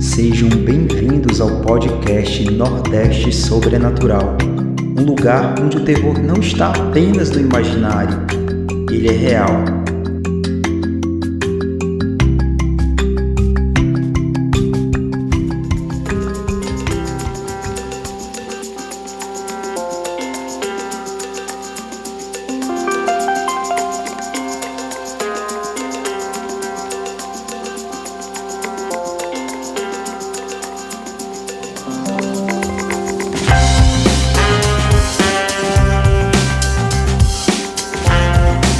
Sejam bem-vindos ao podcast Nordeste Sobrenatural, um lugar onde o terror não está apenas no imaginário, ele é real.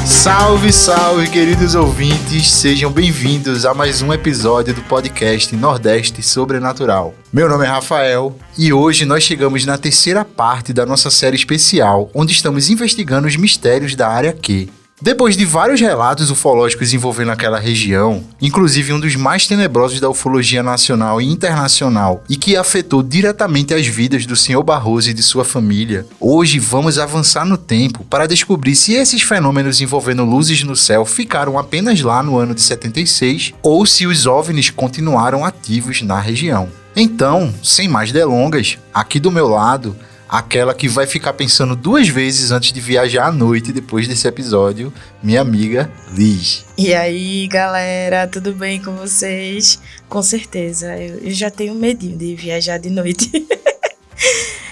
Salve, salve, queridos ouvintes, sejam bem-vindos a mais um episódio do podcast Nordeste Sobrenatural. Meu nome é Rafael e hoje nós chegamos na terceira parte da nossa série especial, onde estamos investigando os mistérios da Área Q. Depois de vários relatos ufológicos envolvendo aquela região, inclusive um dos mais tenebrosos da ufologia nacional e internacional e que afetou diretamente as vidas do Sr. Barroso e de sua família, hoje vamos avançar no tempo para descobrir se esses fenômenos envolvendo luzes no céu ficaram apenas lá no ano de 76 ou se os OVNIs continuaram ativos na região. Então, sem mais delongas, aqui do meu lado, aquela que vai ficar pensando duas vezes antes de viajar à noite depois desse episódio, minha amiga Liz. E aí, galera, tudo bem com vocês? Com certeza, eu já tenho medinho de viajar de noite.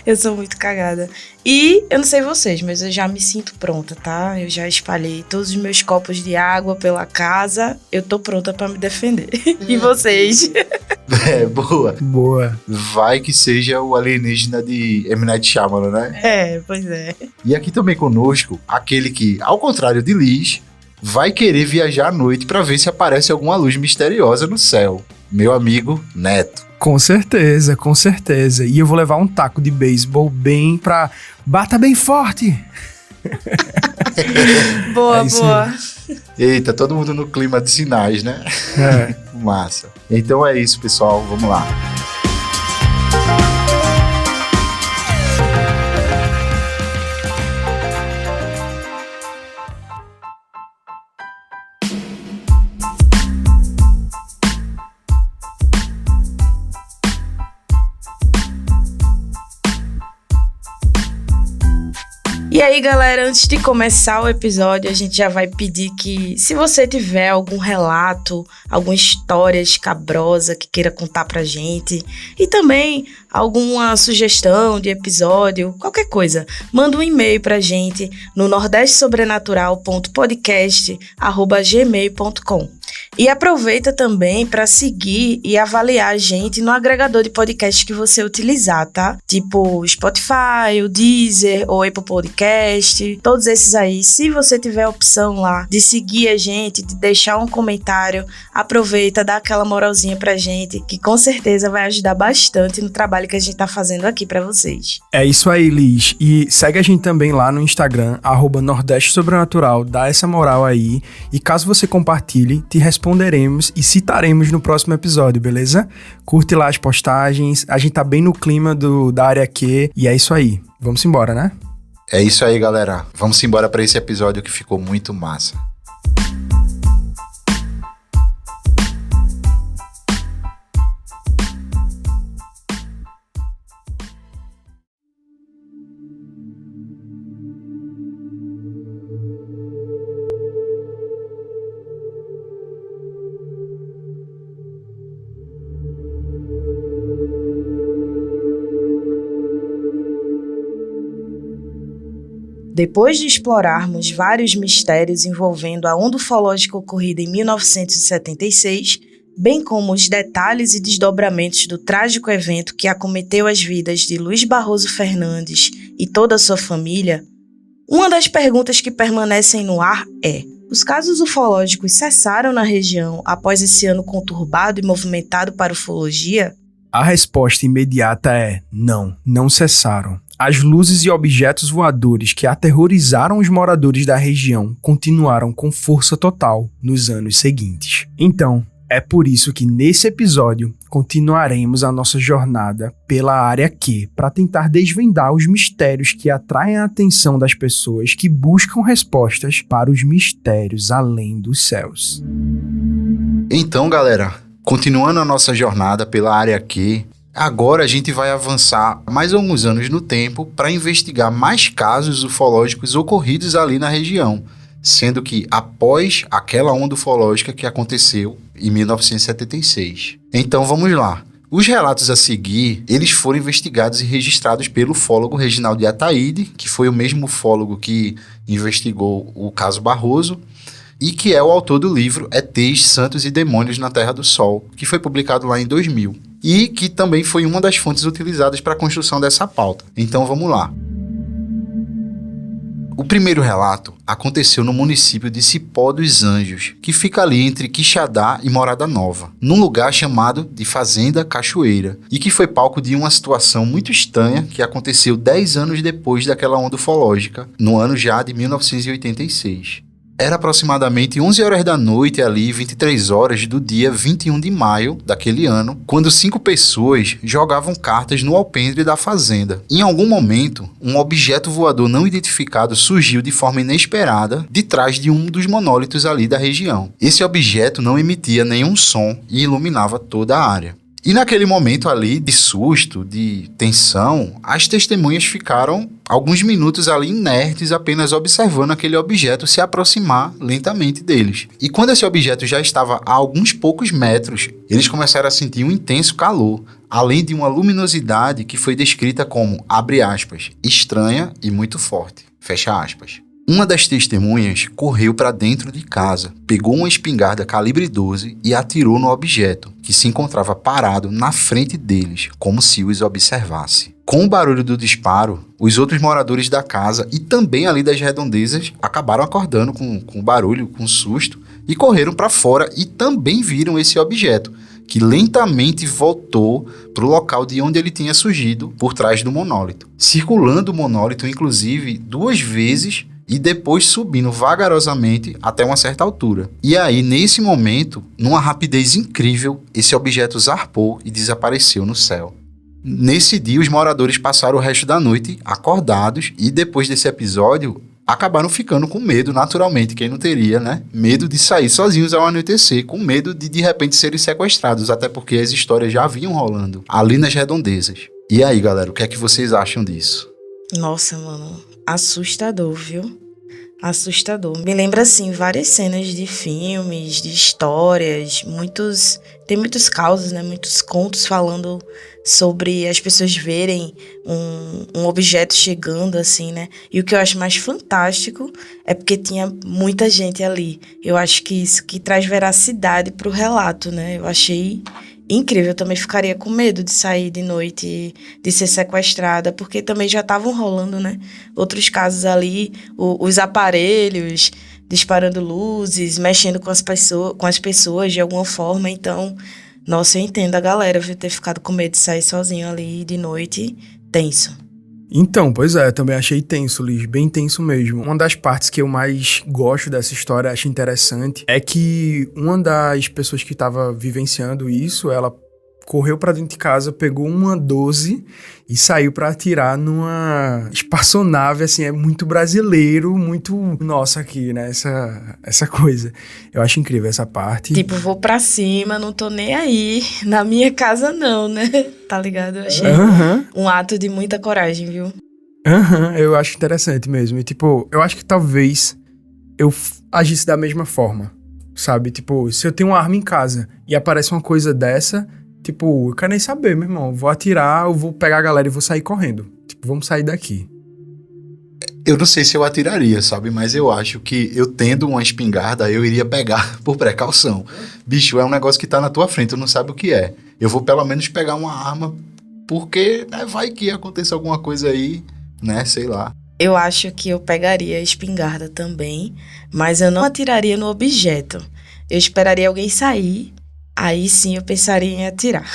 Eu sou muito cagada. E eu não sei vocês, mas eu já me sinto pronta, tá? Eu já espalhei todos os meus copos de água pela casa. Eu tô pronta pra me defender. E vocês? Boa. Boa. Vai que seja o alienígena de M. Night Shyamalan, né? Pois é. E aqui também conosco, aquele que, ao contrário de Liz, vai querer viajar à noite pra ver se aparece alguma luz misteriosa no céu. Meu amigo Neto. Com certeza, com certeza. E eu vou levar um taco de beisebol bem pra... Bata bem forte! Boa, boa. Eita, todo mundo no clima de sinais, né? É. Massa. Então é isso, pessoal. Vamos lá. E aí, galera, antes de começar o episódio, a gente já vai pedir que, se você tiver algum relato, alguma história escabrosa que queira contar pra gente, e também alguma sugestão de episódio, qualquer coisa, manda um e-mail pra gente no nordestesobrenatural.podcast@gmail.com. E aproveita também para seguir e avaliar a gente no agregador de podcast que você utilizar, tá? Tipo Spotify, o Deezer ou Apple Podcast, todos esses aí. Se você tiver a opção lá de seguir a gente, de deixar um comentário, aproveita, dá aquela moralzinha pra gente, que com certeza vai ajudar bastante no trabalho que a gente tá fazendo aqui pra vocês. É isso aí, Liz. E segue a gente também lá no Instagram, @Nordeste Sobrenatural, dá essa moral aí. E caso você compartilhe, te responderemos e citaremos no próximo episódio, beleza? Curte lá as postagens, a gente tá bem no clima da Área Q e é isso aí. Vamos embora, né? É isso aí, galera. Vamos embora para esse episódio que ficou muito massa. Depois de explorarmos vários mistérios envolvendo a onda ufológica ocorrida em 1976, bem como os detalhes e desdobramentos do trágico evento que acometeu as vidas de Luiz Barroso Fernandes e toda a sua família, uma das perguntas que permanecem no ar é: os casos ufológicos cessaram na região após esse ano conturbado e movimentado para a ufologia? A resposta imediata é não, não cessaram. As luzes e objetos voadores que aterrorizaram os moradores da região continuaram com força total nos anos seguintes. Então, é por isso que nesse episódio continuaremos a nossa jornada pela área Q para tentar desvendar os mistérios que atraem a atenção das pessoas que buscam respostas para os mistérios além dos céus. Então, galera, continuando a nossa jornada pela área Q, agora a gente vai avançar mais alguns anos no tempo para investigar mais casos ufológicos ocorridos ali na região, sendo que após aquela onda ufológica que aconteceu em 1976. Então vamos lá. Os relatos a seguir, eles foram investigados e registrados pelo ufólogo Reginaldo Ataíde, que foi o mesmo ufólogo que investigou o caso Barroso, e que é o autor do livro ETs, Santos e Demônios na Terra do Sol, que foi publicado lá em 2000, e que também foi uma das fontes utilizadas para a construção dessa pauta. Então vamos lá. O primeiro relato aconteceu no município de Cipó dos Anjos, que fica ali entre Quixadá e Morada Nova, num lugar chamado de Fazenda Cachoeira, e que foi palco de uma situação muito estranha que aconteceu 10 anos depois daquela onda ufológica, no ano já de 1986. Era aproximadamente 11 horas da noite ali, 23 horas do dia 21 de maio daquele ano, quando 5 pessoas jogavam cartas no alpendre da fazenda. Em algum momento, um objeto voador não identificado surgiu de forma inesperada de trás de um dos monólitos ali da região. Esse objeto não emitia nenhum som e iluminava toda a área. E naquele momento ali, de susto, de tensão, as testemunhas ficaram alguns minutos ali inertes, apenas observando aquele objeto se aproximar lentamente deles. E quando esse objeto já estava a alguns poucos metros, eles começaram a sentir um intenso calor, além de uma luminosidade que foi descrita como, abre aspas, estranha e muito forte, fecha aspas. Uma das testemunhas correu para dentro de casa, pegou uma espingarda calibre 12 e atirou no objeto, que se encontrava parado na frente deles, como se os observasse. Com o barulho do disparo, os outros moradores da casa e também ali das redondezas acabaram acordando com o barulho, com susto, e correram para fora e também viram esse objeto, que lentamente voltou para o local de onde ele tinha surgido, por trás do monólito. Circulando o monólito, inclusive, 2 vezes, e depois subindo vagarosamente até uma certa altura. E aí, nesse momento, numa rapidez incrível, esse objeto zarpou e desapareceu no céu. Nesse dia, os moradores passaram o resto da noite acordados e depois desse episódio, acabaram ficando com medo, naturalmente, quem não teria, né? Medo de sair sozinhos ao anoitecer, com medo de repente serem sequestrados, até porque as histórias já vinham rolando ali nas redondezas. E aí, galera, o que é que vocês acham disso? Nossa, mano, assustador, viu? Assustador. Me lembra, assim, várias cenas de filmes, de histórias, tem muitos causos, né? Muitos contos falando sobre as pessoas verem um objeto chegando, assim, né? E o que eu acho mais fantástico é porque tinha muita gente ali. Eu acho que isso que traz veracidade pro relato, né? Eu achei incrível. Eu também ficaria com medo de sair de noite e de ser sequestrada, porque também já estavam rolando, né? Outros casos ali, os aparelhos disparando luzes, mexendo com as pessoas de alguma forma. Então, nossa, eu entendo a galera, viu, ter ficado com medo de sair sozinho ali de noite, tenso. Então, pois é, eu também achei tenso, Liz, bem tenso mesmo. Uma das partes que eu mais gosto dessa história, acho interessante, é que uma das pessoas que estava vivenciando isso, ela correu pra dentro de casa, pegou uma 12 e saiu pra atirar numa espaçonave, assim, é muito brasileiro, muito nossa aqui, né, essa coisa. Eu acho incrível essa parte. Tipo, vou pra cima, não tô nem aí, na minha casa não, né, tá ligado? Eu achei um ato de muita coragem, viu? Eu acho interessante mesmo, e tipo, eu acho que talvez eu agisse da mesma forma, sabe? Tipo, se eu tenho uma arma em casa e aparece uma coisa dessa, tipo, eu quero nem saber, meu irmão. Vou atirar, eu vou pegar a galera e vou sair correndo. Tipo, vamos sair daqui. Eu não sei se eu atiraria, sabe? Mas eu acho que eu tendo uma espingarda, eu iria pegar por precaução. Bicho, é um negócio que tá na tua frente, tu não sabe o que é. Eu vou pelo menos pegar uma arma, porque né, vai que aconteça alguma coisa aí, né? Sei lá. Eu acho que eu pegaria a espingarda também, mas eu não atiraria no objeto. Eu esperaria alguém sair, aí sim eu pensaria em atirar.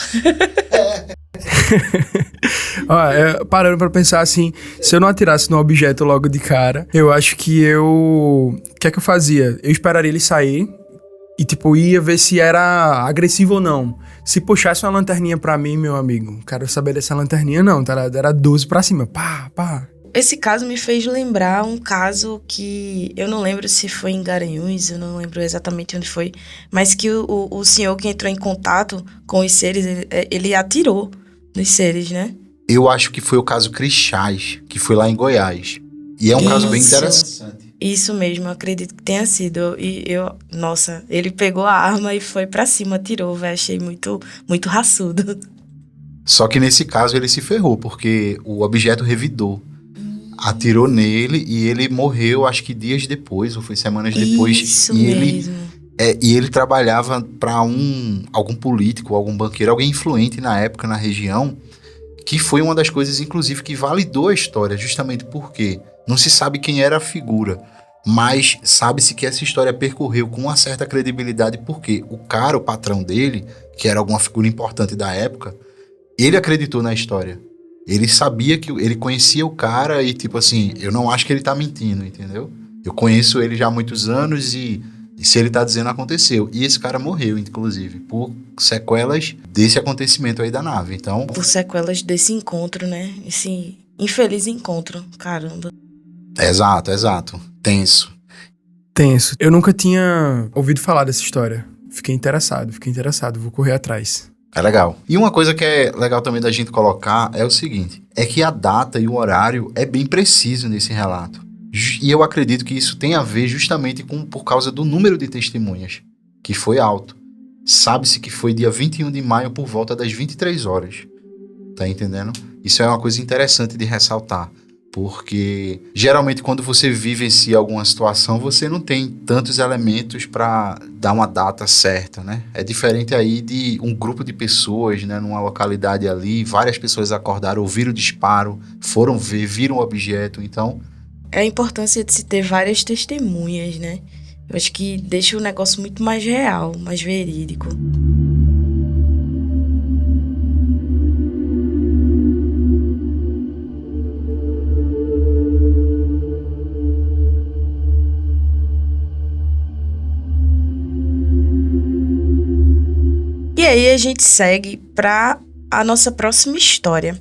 Parando pra pensar assim, se eu não atirasse no objeto logo de cara, eu acho que o que é que eu fazia? Eu esperaria ele sair e, tipo, ia ver se era agressivo ou não. Se puxasse uma lanterninha pra mim, meu amigo, quero saber dessa lanterninha não, tá? Era 12 pra cima, pá. Esse caso me fez lembrar um caso que eu não lembro se foi em Garanhuns, eu não lembro exatamente onde foi, mas que o senhor que entrou em contato com os seres, ele atirou nos seres, né? Eu acho que foi o caso Crixás, que foi lá em Goiás. E é um caso bem interessante. Isso mesmo, eu acredito que tenha sido. Nossa, ele pegou a arma e foi pra cima, atirou, velho. Achei muito, muito raçudo. Só que nesse caso ele se ferrou, porque o objeto revidou. Atirou nele e ele morreu, acho que dias depois, ou foi semanas depois. Isso e mesmo. E ele trabalhava para algum político, algum banqueiro, alguém influente na época na região, que foi uma das coisas, inclusive, que validou a história, justamente porque não se sabe quem era a figura, mas sabe-se que essa história percorreu com uma certa credibilidade, porque o cara, o patrão dele, que era alguma figura importante da época, ele acreditou na história. Ele sabia que ele conhecia o cara e, tipo assim, eu não acho que ele tá mentindo, entendeu? Eu conheço ele já há muitos anos e se ele tá dizendo, aconteceu. E esse cara morreu, inclusive, por sequelas desse acontecimento aí da nave. Então, Por sequelas desse encontro, né? Esse infeliz encontro, caramba. Exato. Tenso. Eu nunca tinha ouvido falar dessa história. Fiquei interessado, vou correr atrás. É legal. E uma coisa que é legal também da gente colocar é o seguinte, é que a data e o horário é bem preciso nesse relato. E eu acredito que isso tem a ver justamente por causa do número de testemunhas, que foi alto. Sabe-se que foi dia 21 de maio por volta das 23 horas. Tá entendendo? Isso é uma coisa interessante de ressaltar. Porque geralmente quando você vivencia alguma situação, você não tem tantos elementos para dar uma data certa, né? É diferente aí de um grupo de pessoas, né, numa localidade ali, várias pessoas acordaram, ouviram o disparo, foram ver, viram o objeto, então... É a importância de se ter várias testemunhas, né? Eu acho que deixa o negócio muito mais real, mais verídico. E aí a gente segue para a nossa próxima história,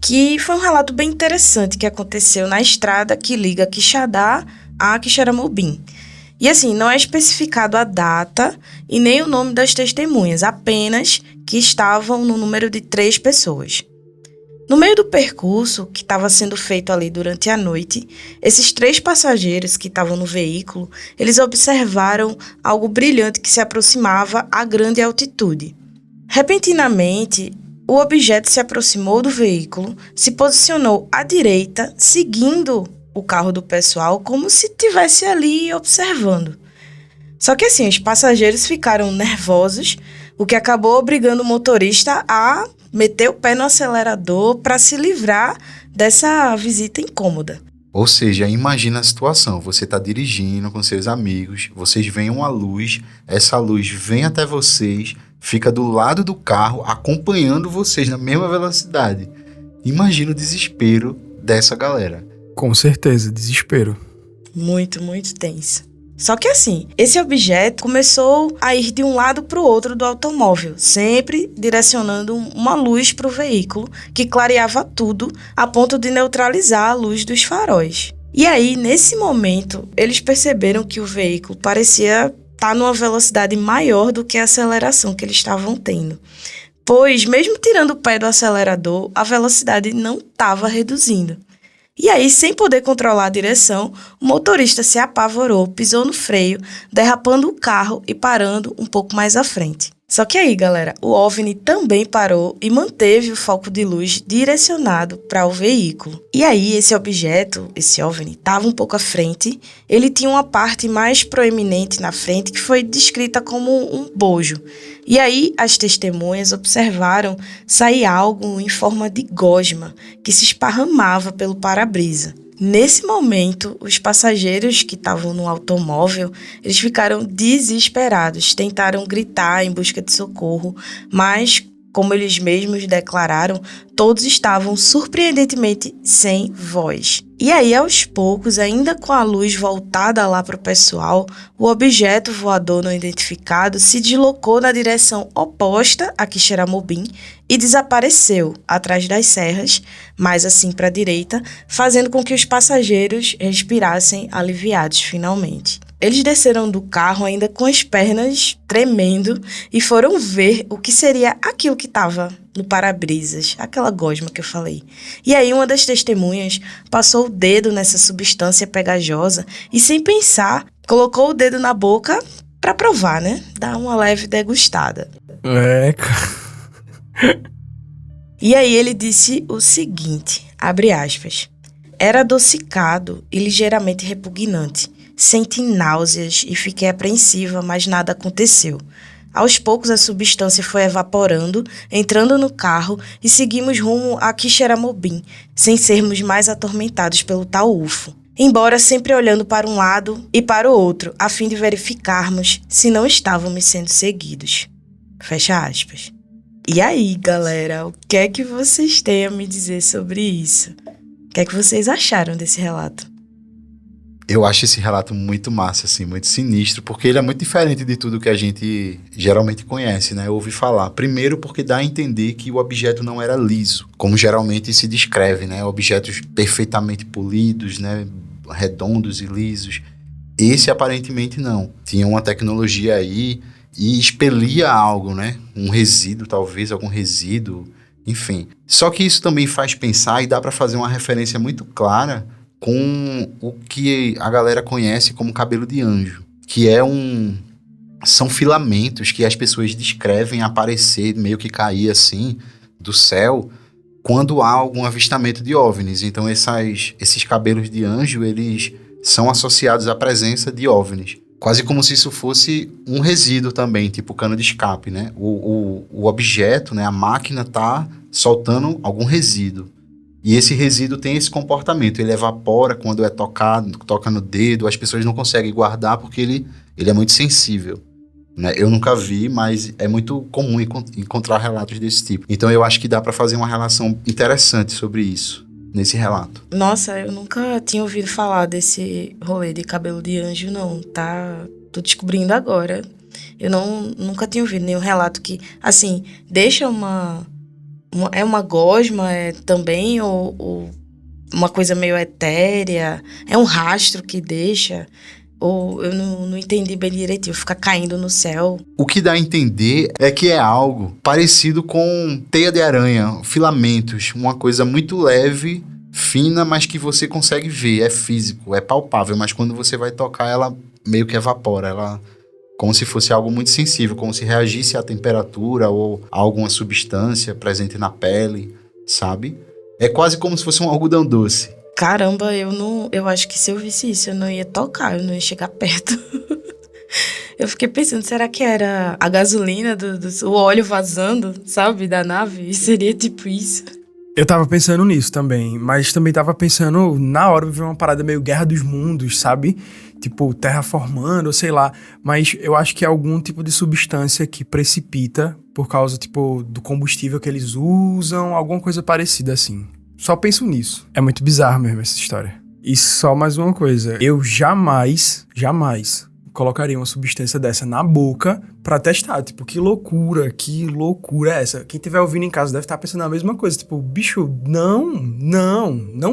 que foi um relato bem interessante que aconteceu na estrada que liga Quixadá a Quixeramobim. E assim, não é especificado a data e nem o nome das testemunhas, apenas que estavam no número de 3 pessoas. No meio do percurso que estava sendo feito ali durante a noite, esses 3 passageiros que estavam no veículo, eles observaram algo brilhante que se aproximava a grande altitude. Repentinamente, o objeto se aproximou do veículo, se posicionou à direita, seguindo o carro do pessoal como se estivesse ali observando. Só que assim, os passageiros ficaram nervosos, o que acabou obrigando o motorista a meter o pé no acelerador para se livrar dessa visita incômoda. Ou seja, imagina a situação, você está dirigindo com seus amigos, vocês veem uma luz, essa luz vem até vocês, fica do lado do carro, acompanhando vocês na mesma velocidade. Imagina o desespero dessa galera. Com certeza, desespero. Muito, muito tenso. Só que assim, esse objeto começou a ir de um lado para o outro do automóvel, sempre direcionando uma luz para o veículo, que clareava tudo a ponto de neutralizar a luz dos faróis. E aí, nesse momento, eles perceberam que o veículo parecia estar numa velocidade maior do que a aceleração que eles estavam tendo. Pois, mesmo tirando o pé do acelerador, a velocidade não estava reduzindo. E aí, sem poder controlar a direção, o motorista se apavorou, pisou no freio, derrapando o carro e parando um pouco mais à frente. Só que aí, galera, o OVNI também parou e manteve o foco de luz direcionado para o veículo. E aí, esse objeto, esse OVNI, estava um pouco à frente. Ele tinha uma parte mais proeminente na frente que foi descrita como um bojo. E aí, as testemunhas observaram sair algo em forma de gosma que se esparramava pelo para-brisa. Nesse momento, os passageiros que estavam no automóvel, eles ficaram desesperados, tentaram gritar em busca de socorro, mas, como eles mesmos declararam, todos estavam surpreendentemente sem voz. E aí, aos poucos, ainda com a luz voltada lá para o pessoal, o objeto voador não identificado se deslocou na direção oposta a Quixeramobim e desapareceu atrás das serras, mais assim para a direita, fazendo com que os passageiros respirassem aliviados finalmente. Eles desceram do carro ainda com as pernas tremendo e foram ver o que seria aquilo que estava no para-brisas, aquela gosma que eu falei. E aí uma das testemunhas passou o dedo nessa substância pegajosa e, sem pensar, colocou o dedo na boca para provar, né? Dar uma leve degustada. E aí ele disse o seguinte, abre aspas, era adocicado e ligeiramente repugnante. Senti náuseas e fiquei apreensiva, mas nada aconteceu. Aos poucos a substância foi evaporando, entrando no carro e seguimos rumo a Quixeramobim, sem sermos mais atormentados pelo tal UFO. Embora sempre olhando para um lado e para o outro, a fim de verificarmos se não estávamos sendo seguidos. Fecha aspas. E aí, galera, o que é que vocês têm a me dizer sobre isso? O que é que vocês acharam desse relato? Eu acho esse relato muito massa, assim, muito sinistro, porque ele é muito diferente de tudo que a gente geralmente conhece, né? Ouve falar. Primeiro porque dá a entender que o objeto não era liso, como geralmente se descreve, né? Objetos perfeitamente polidos, né? Redondos e lisos. Esse aparentemente não. Tinha uma tecnologia aí e expelia algo, né? Um resíduo, talvez, algum resíduo, enfim. Só que isso também faz pensar e dá para fazer uma referência muito clara com o que a galera conhece como cabelo de anjo, que são filamentos que as pessoas descrevem aparecer, meio que cair assim, do céu, quando há algum avistamento de OVNIs. Então esses cabelos de anjo, eles são associados à presença de OVNIs. Quase como se isso fosse um resíduo também, tipo cano de escape, né? O objeto, né, a máquina tá soltando algum resíduo. E esse resíduo tem esse comportamento, ele evapora quando é tocado, toca no dedo, as pessoas não conseguem guardar porque ele é muito sensível, né? Eu nunca vi, mas é muito comum encontrar relatos desse tipo. Então eu acho que dá para fazer uma relação interessante sobre isso, nesse relato. Nossa, eu nunca tinha ouvido falar desse rolê de cabelo de anjo, não, tá? Tô descobrindo agora. Eu nunca tinha ouvido nenhum relato que, assim, deixa é uma gosma também, ou uma coisa meio etérea? É um rastro que deixa? Ou eu não entendi bem direitinho, fica caindo no céu? O que dá a entender é que é algo parecido com teia de aranha, filamentos, uma coisa muito leve, fina, mas que você consegue ver, é físico, é palpável, mas quando você vai tocar, ela meio que evapora, ela... como se fosse algo muito sensível, como se reagisse à temperatura ou a alguma substância presente na pele, sabe? É quase como se fosse um algodão doce. Caramba, eu acho que se eu visse isso, eu não ia tocar, eu não ia chegar perto. Eu fiquei pensando, será que era a gasolina, o óleo vazando, sabe, da nave? Seria tipo isso? Eu tava pensando nisso também, mas também tava pensando, na hora, ver uma parada meio Guerra dos Mundos, sabe? Tipo, terraformando, sei lá. Mas eu acho que é algum tipo de substância que precipita por causa, tipo, do combustível que eles usam, alguma coisa parecida assim. Só penso nisso. É muito bizarro mesmo essa história. E só mais uma coisa. Eu jamais colocaria uma substância dessa na boca pra testar. Tipo, que loucura é essa? Quem estiver ouvindo em casa deve estar pensando a mesma coisa. Tipo, bicho, não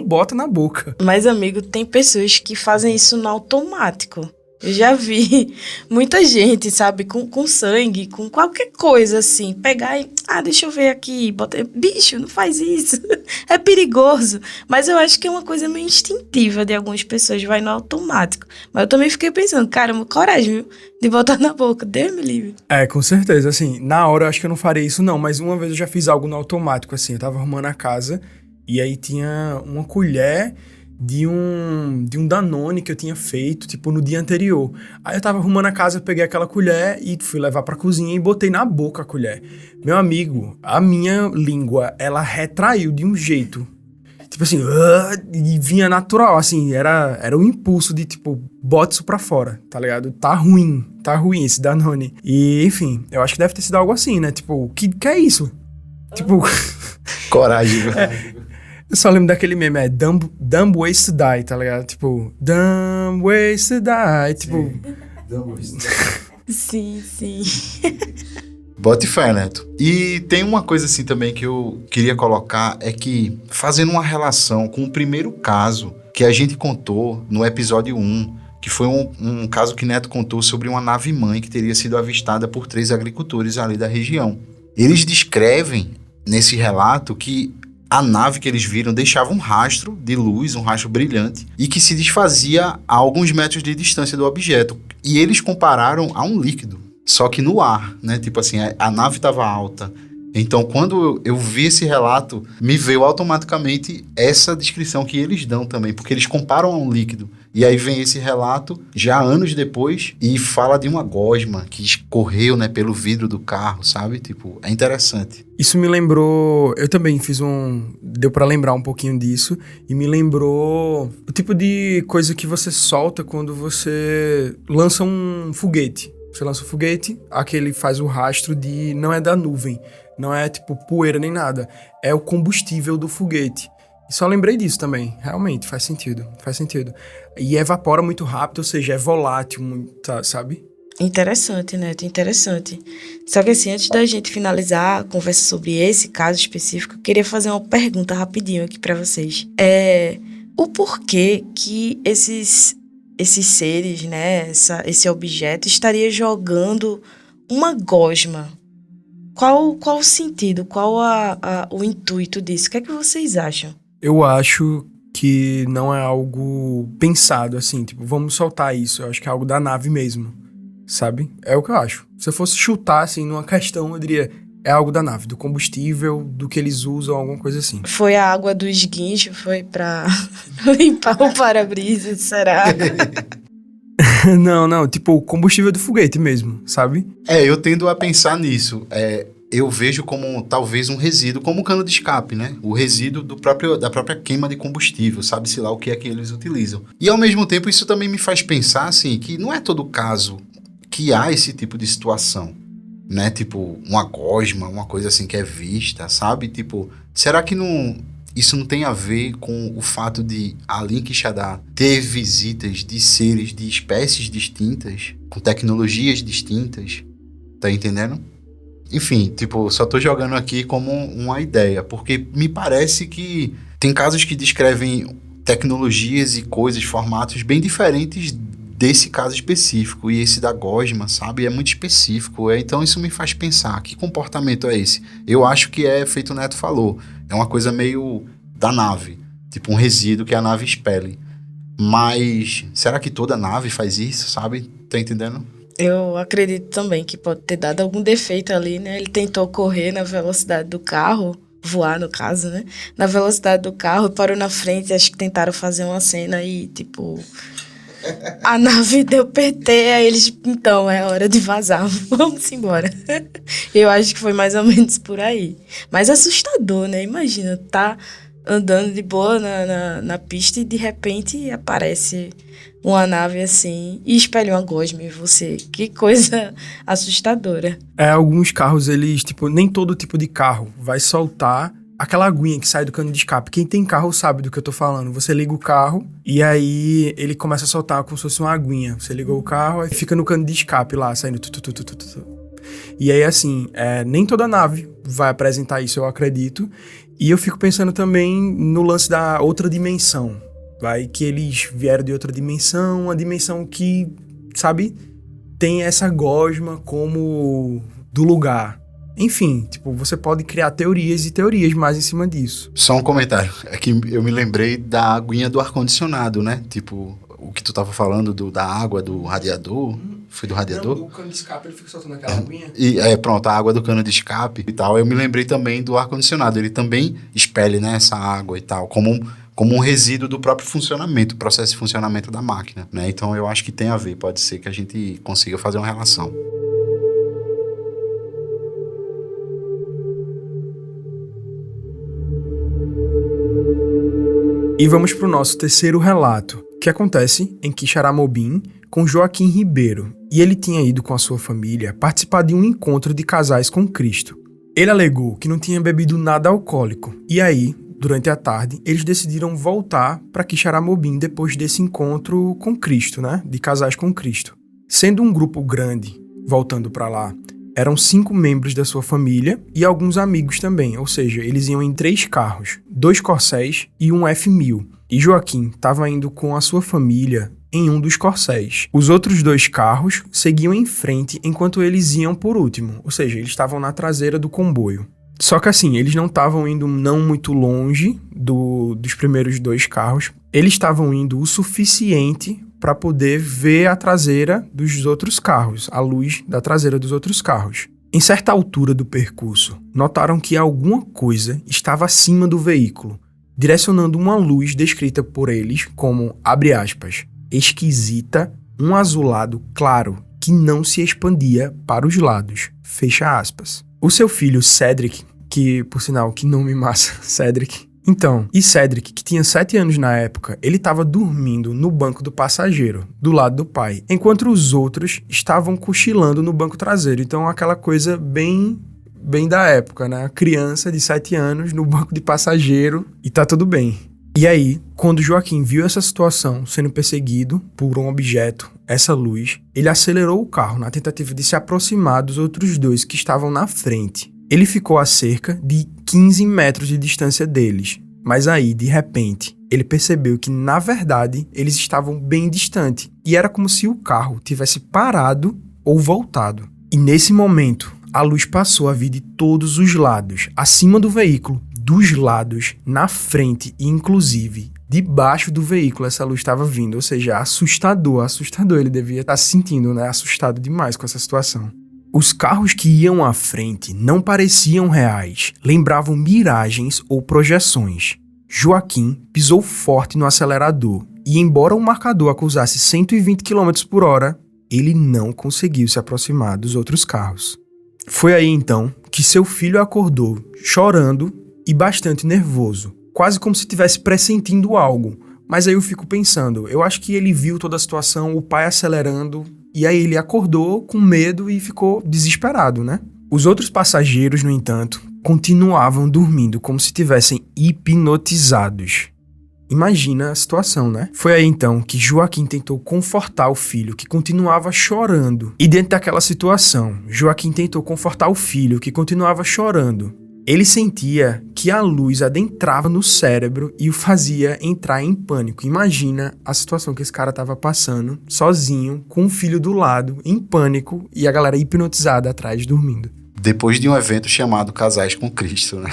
bota na boca. Mas, amigo, tem pessoas que fazem isso no automático. Eu já vi muita gente, sabe, com sangue, com qualquer coisa assim, pegar e, deixa eu ver aqui, bicho, não faz isso, é perigoso. Mas eu acho que é uma coisa meio instintiva de algumas pessoas, vai no automático. Mas eu também fiquei pensando, caramba, coragem, viu, de botar na boca, Deus me livre. Com certeza, assim, na hora eu acho que eu não faria isso não, mas uma vez eu já fiz algo no automático, assim, eu tava arrumando a casa e aí tinha uma colher de um Danone que eu tinha feito, tipo, no dia anterior. Aí eu tava arrumando a casa, peguei aquela colher e fui levar pra cozinha e botei na boca a colher. Meu amigo, a minha língua, ela retraiu de um jeito. Tipo assim, e vinha natural, assim, era um impulso de, tipo, bota isso pra fora, tá ligado? Tá ruim esse Danone. E, enfim, eu acho que deve ter sido algo assim, né? Tipo, que é isso? Tipo... Coragem, velho. Eu só lembro daquele meme, dumb ways to die, tá ligado? Tipo, dumb ways to die, tipo... Dumb ways to die. Sim. Bote fé, Neto. E tem uma coisa assim também que eu queria colocar, é que fazendo uma relação com o primeiro caso que a gente contou no episódio 1, que foi um caso que Neto contou sobre uma nave-mãe que teria sido avistada por 3 agricultores ali da região. Eles descrevem nesse relato que a nave que eles viram deixava um rastro de luz, um rastro brilhante, e que se desfazia a alguns metros de distância do objeto. E eles compararam a um líquido, só que no ar, né? Tipo assim, a nave estava alta. Então, quando eu vi esse relato, me veio automaticamente essa descrição que eles dão também, porque eles comparam a um líquido. E aí vem esse relato, já anos depois, e fala de uma gosma que escorreu, né, pelo vidro do carro, sabe? Tipo, é interessante. Isso me lembrou... Eu também fiz deu pra lembrar um pouquinho disso, e me lembrou o tipo de coisa que você solta quando você lança um foguete. Você lança um foguete, aquele faz o rastro de... Não é da nuvem, não é tipo poeira nem nada. É o combustível do foguete. E só lembrei disso também. Realmente, faz sentido. E evapora muito rápido, ou seja, é volátil, muito, sabe? Interessante, Neto, interessante. Só que assim, antes da gente finalizar a conversa sobre esse caso específico, eu queria fazer uma pergunta rapidinho aqui pra vocês. O porquê que esses seres, né, esse objeto estaria jogando uma gosma? Qual o sentido? Qual o intuito disso? O que é que vocês acham? Eu acho que não é algo pensado, assim, tipo, vamos soltar isso. Eu acho que é algo da nave mesmo, sabe? É o que eu acho. Se eu fosse chutar, assim, numa questão, eu diria, é algo da nave, do combustível, do que eles usam, alguma coisa assim. Foi a água do esguincho, foi pra limpar o para-brisa, será? Não, tipo, o combustível do foguete mesmo, sabe? Eu tendo a pensar nisso. Eu vejo como talvez um resíduo, como um cano de escape, né? O resíduo da própria queima de combustível, sabe-se lá o que é que eles utilizam. E ao mesmo tempo isso também me faz pensar, assim, que não é todo caso que há esse tipo de situação, né? Tipo, uma gosma, uma coisa assim que é vista, sabe? Tipo, será que isso não tem a ver com o fato de ali em Quixadá ter visitas de seres de espécies distintas, com tecnologias distintas, tá entendendo? Enfim, tipo, só tô jogando aqui como uma ideia, porque me parece que tem casos que descrevem tecnologias e coisas, formatos bem diferentes desse caso específico, e esse da gosma, sabe, é muito específico, então isso me faz pensar, que comportamento é esse? Eu acho que é feito o Neto falou, é uma coisa meio da nave, tipo um resíduo que a nave expele, mas será que toda nave faz isso, sabe, tá entendendo? Eu acredito também que pode ter dado algum defeito ali, né? Ele tentou correr na velocidade do carro, voar no caso, né? Na velocidade do carro, parou na frente, acho que tentaram fazer uma cena e, tipo... A nave deu PT, aí eles... Então, é hora de vazar, vamos embora. Eu acho que foi mais ou menos por aí. Mas assustador, né? Imagina, tá andando de boa na pista e de repente aparece uma nave assim e espelha uma gosma em você. Que coisa assustadora. Alguns carros, eles, tipo, nem todo tipo de carro vai soltar aquela aguinha que sai do cano de escape. Quem tem carro sabe do que eu tô falando. Você liga o carro e aí ele começa a soltar como se fosse uma aguinha. Você ligou o carro e fica no cano de escape lá, saindo E aí, assim, nem toda nave vai apresentar isso, eu acredito. E eu fico pensando também no lance da outra dimensão. Vai que eles vieram de outra dimensão, uma dimensão que sabe, tem essa gosma como do lugar. Enfim, tipo, você pode criar teorias e teorias mais em cima disso. Só um comentário. É que eu me lembrei da aguinha do ar-condicionado, né? Tipo, o que tu tava falando da água do radiador. Foi do radiador? Não, do cano de escape ele fica soltando aquela aguinha. E pronto, a água do cano de escape e tal. Eu me lembrei também do ar-condicionado. Ele também expele, né, essa água e tal, como um resíduo do próprio funcionamento, processo de funcionamento da máquina, né? Então eu acho que tem a ver. Pode ser que a gente consiga fazer uma relação. E vamos para o nosso terceiro relato, que acontece em Quixaramobim com Joaquim Ribeiro, e ele tinha ido com a sua família participar de um encontro de casais com Cristo. Ele alegou que não tinha bebido nada alcoólico, e aí, durante a tarde, eles decidiram voltar para Quixaramobim depois desse encontro com Cristo, né, de casais com Cristo. Sendo um grupo grande, voltando para lá, eram 5 membros da sua família e alguns amigos também, ou seja, eles iam em 3 carros, 2 Corcéis e um F1000. E Joaquim estava indo com a sua família em um dos Corcéis. Os outros 2 carros seguiam em frente enquanto eles iam por último, ou seja, eles estavam na traseira do comboio. Só que assim, eles não estavam indo não muito longe dos primeiros 2 carros, eles estavam indo o suficiente para poder ver a traseira dos outros carros, a luz da traseira dos outros carros. Em certa altura do percurso, notaram que alguma coisa estava acima do veículo, direcionando uma luz descrita por eles como, abre aspas, esquisita, um azulado claro que não se expandia para os lados, fecha aspas. O seu filho Cedric, que por sinal, que nome massa, Cedric. Então, e Cedric, que tinha 7 anos na época, ele estava dormindo no banco do passageiro, do lado do pai, enquanto os outros estavam cochilando no banco traseiro. Então, aquela coisa bem da época, né? A criança de 7 anos no banco de passageiro e tá tudo bem. E aí, quando Joaquim viu essa situação sendo perseguido por um objeto, essa luz, ele acelerou o carro na tentativa de se aproximar dos outros 2 que estavam na frente. Ele ficou a cerca de 15 metros de distância deles, mas aí, de repente, ele percebeu que, na verdade, eles estavam bem distante e era como se o carro tivesse parado ou voltado. E nesse momento, a luz passou a vir de todos os lados, acima do veículo, dos lados, na frente e, inclusive, debaixo do veículo essa luz estava vindo, ou seja, assustador, ele devia estar se sentindo, né, assustado demais com essa situação. Os carros que iam à frente não pareciam reais, lembravam miragens ou projeções. Joaquim pisou forte no acelerador e, embora o marcador acusasse 120 km por hora, ele não conseguiu se aproximar dos outros carros. Foi aí então que seu filho acordou, chorando e bastante nervoso, quase como se estivesse pressentindo algo. Mas aí eu fico pensando, eu acho que ele viu toda a situação, o pai acelerando, e aí ele acordou com medo e ficou desesperado, né? Os outros passageiros, no entanto, continuavam dormindo como se estivessem hipnotizados. Imagina a situação, né? Foi aí então que Joaquim tentou confortar o filho, que continuava chorando. E dentro daquela situação, Joaquim tentou confortar o filho, que continuava chorando. Ele sentia que a luz adentrava no cérebro e o fazia entrar em pânico. Imagina a situação que esse cara estava passando, sozinho, com o filho do lado, em pânico, e a galera hipnotizada atrás, dormindo. Depois de um evento chamado Casais com Cristo, né?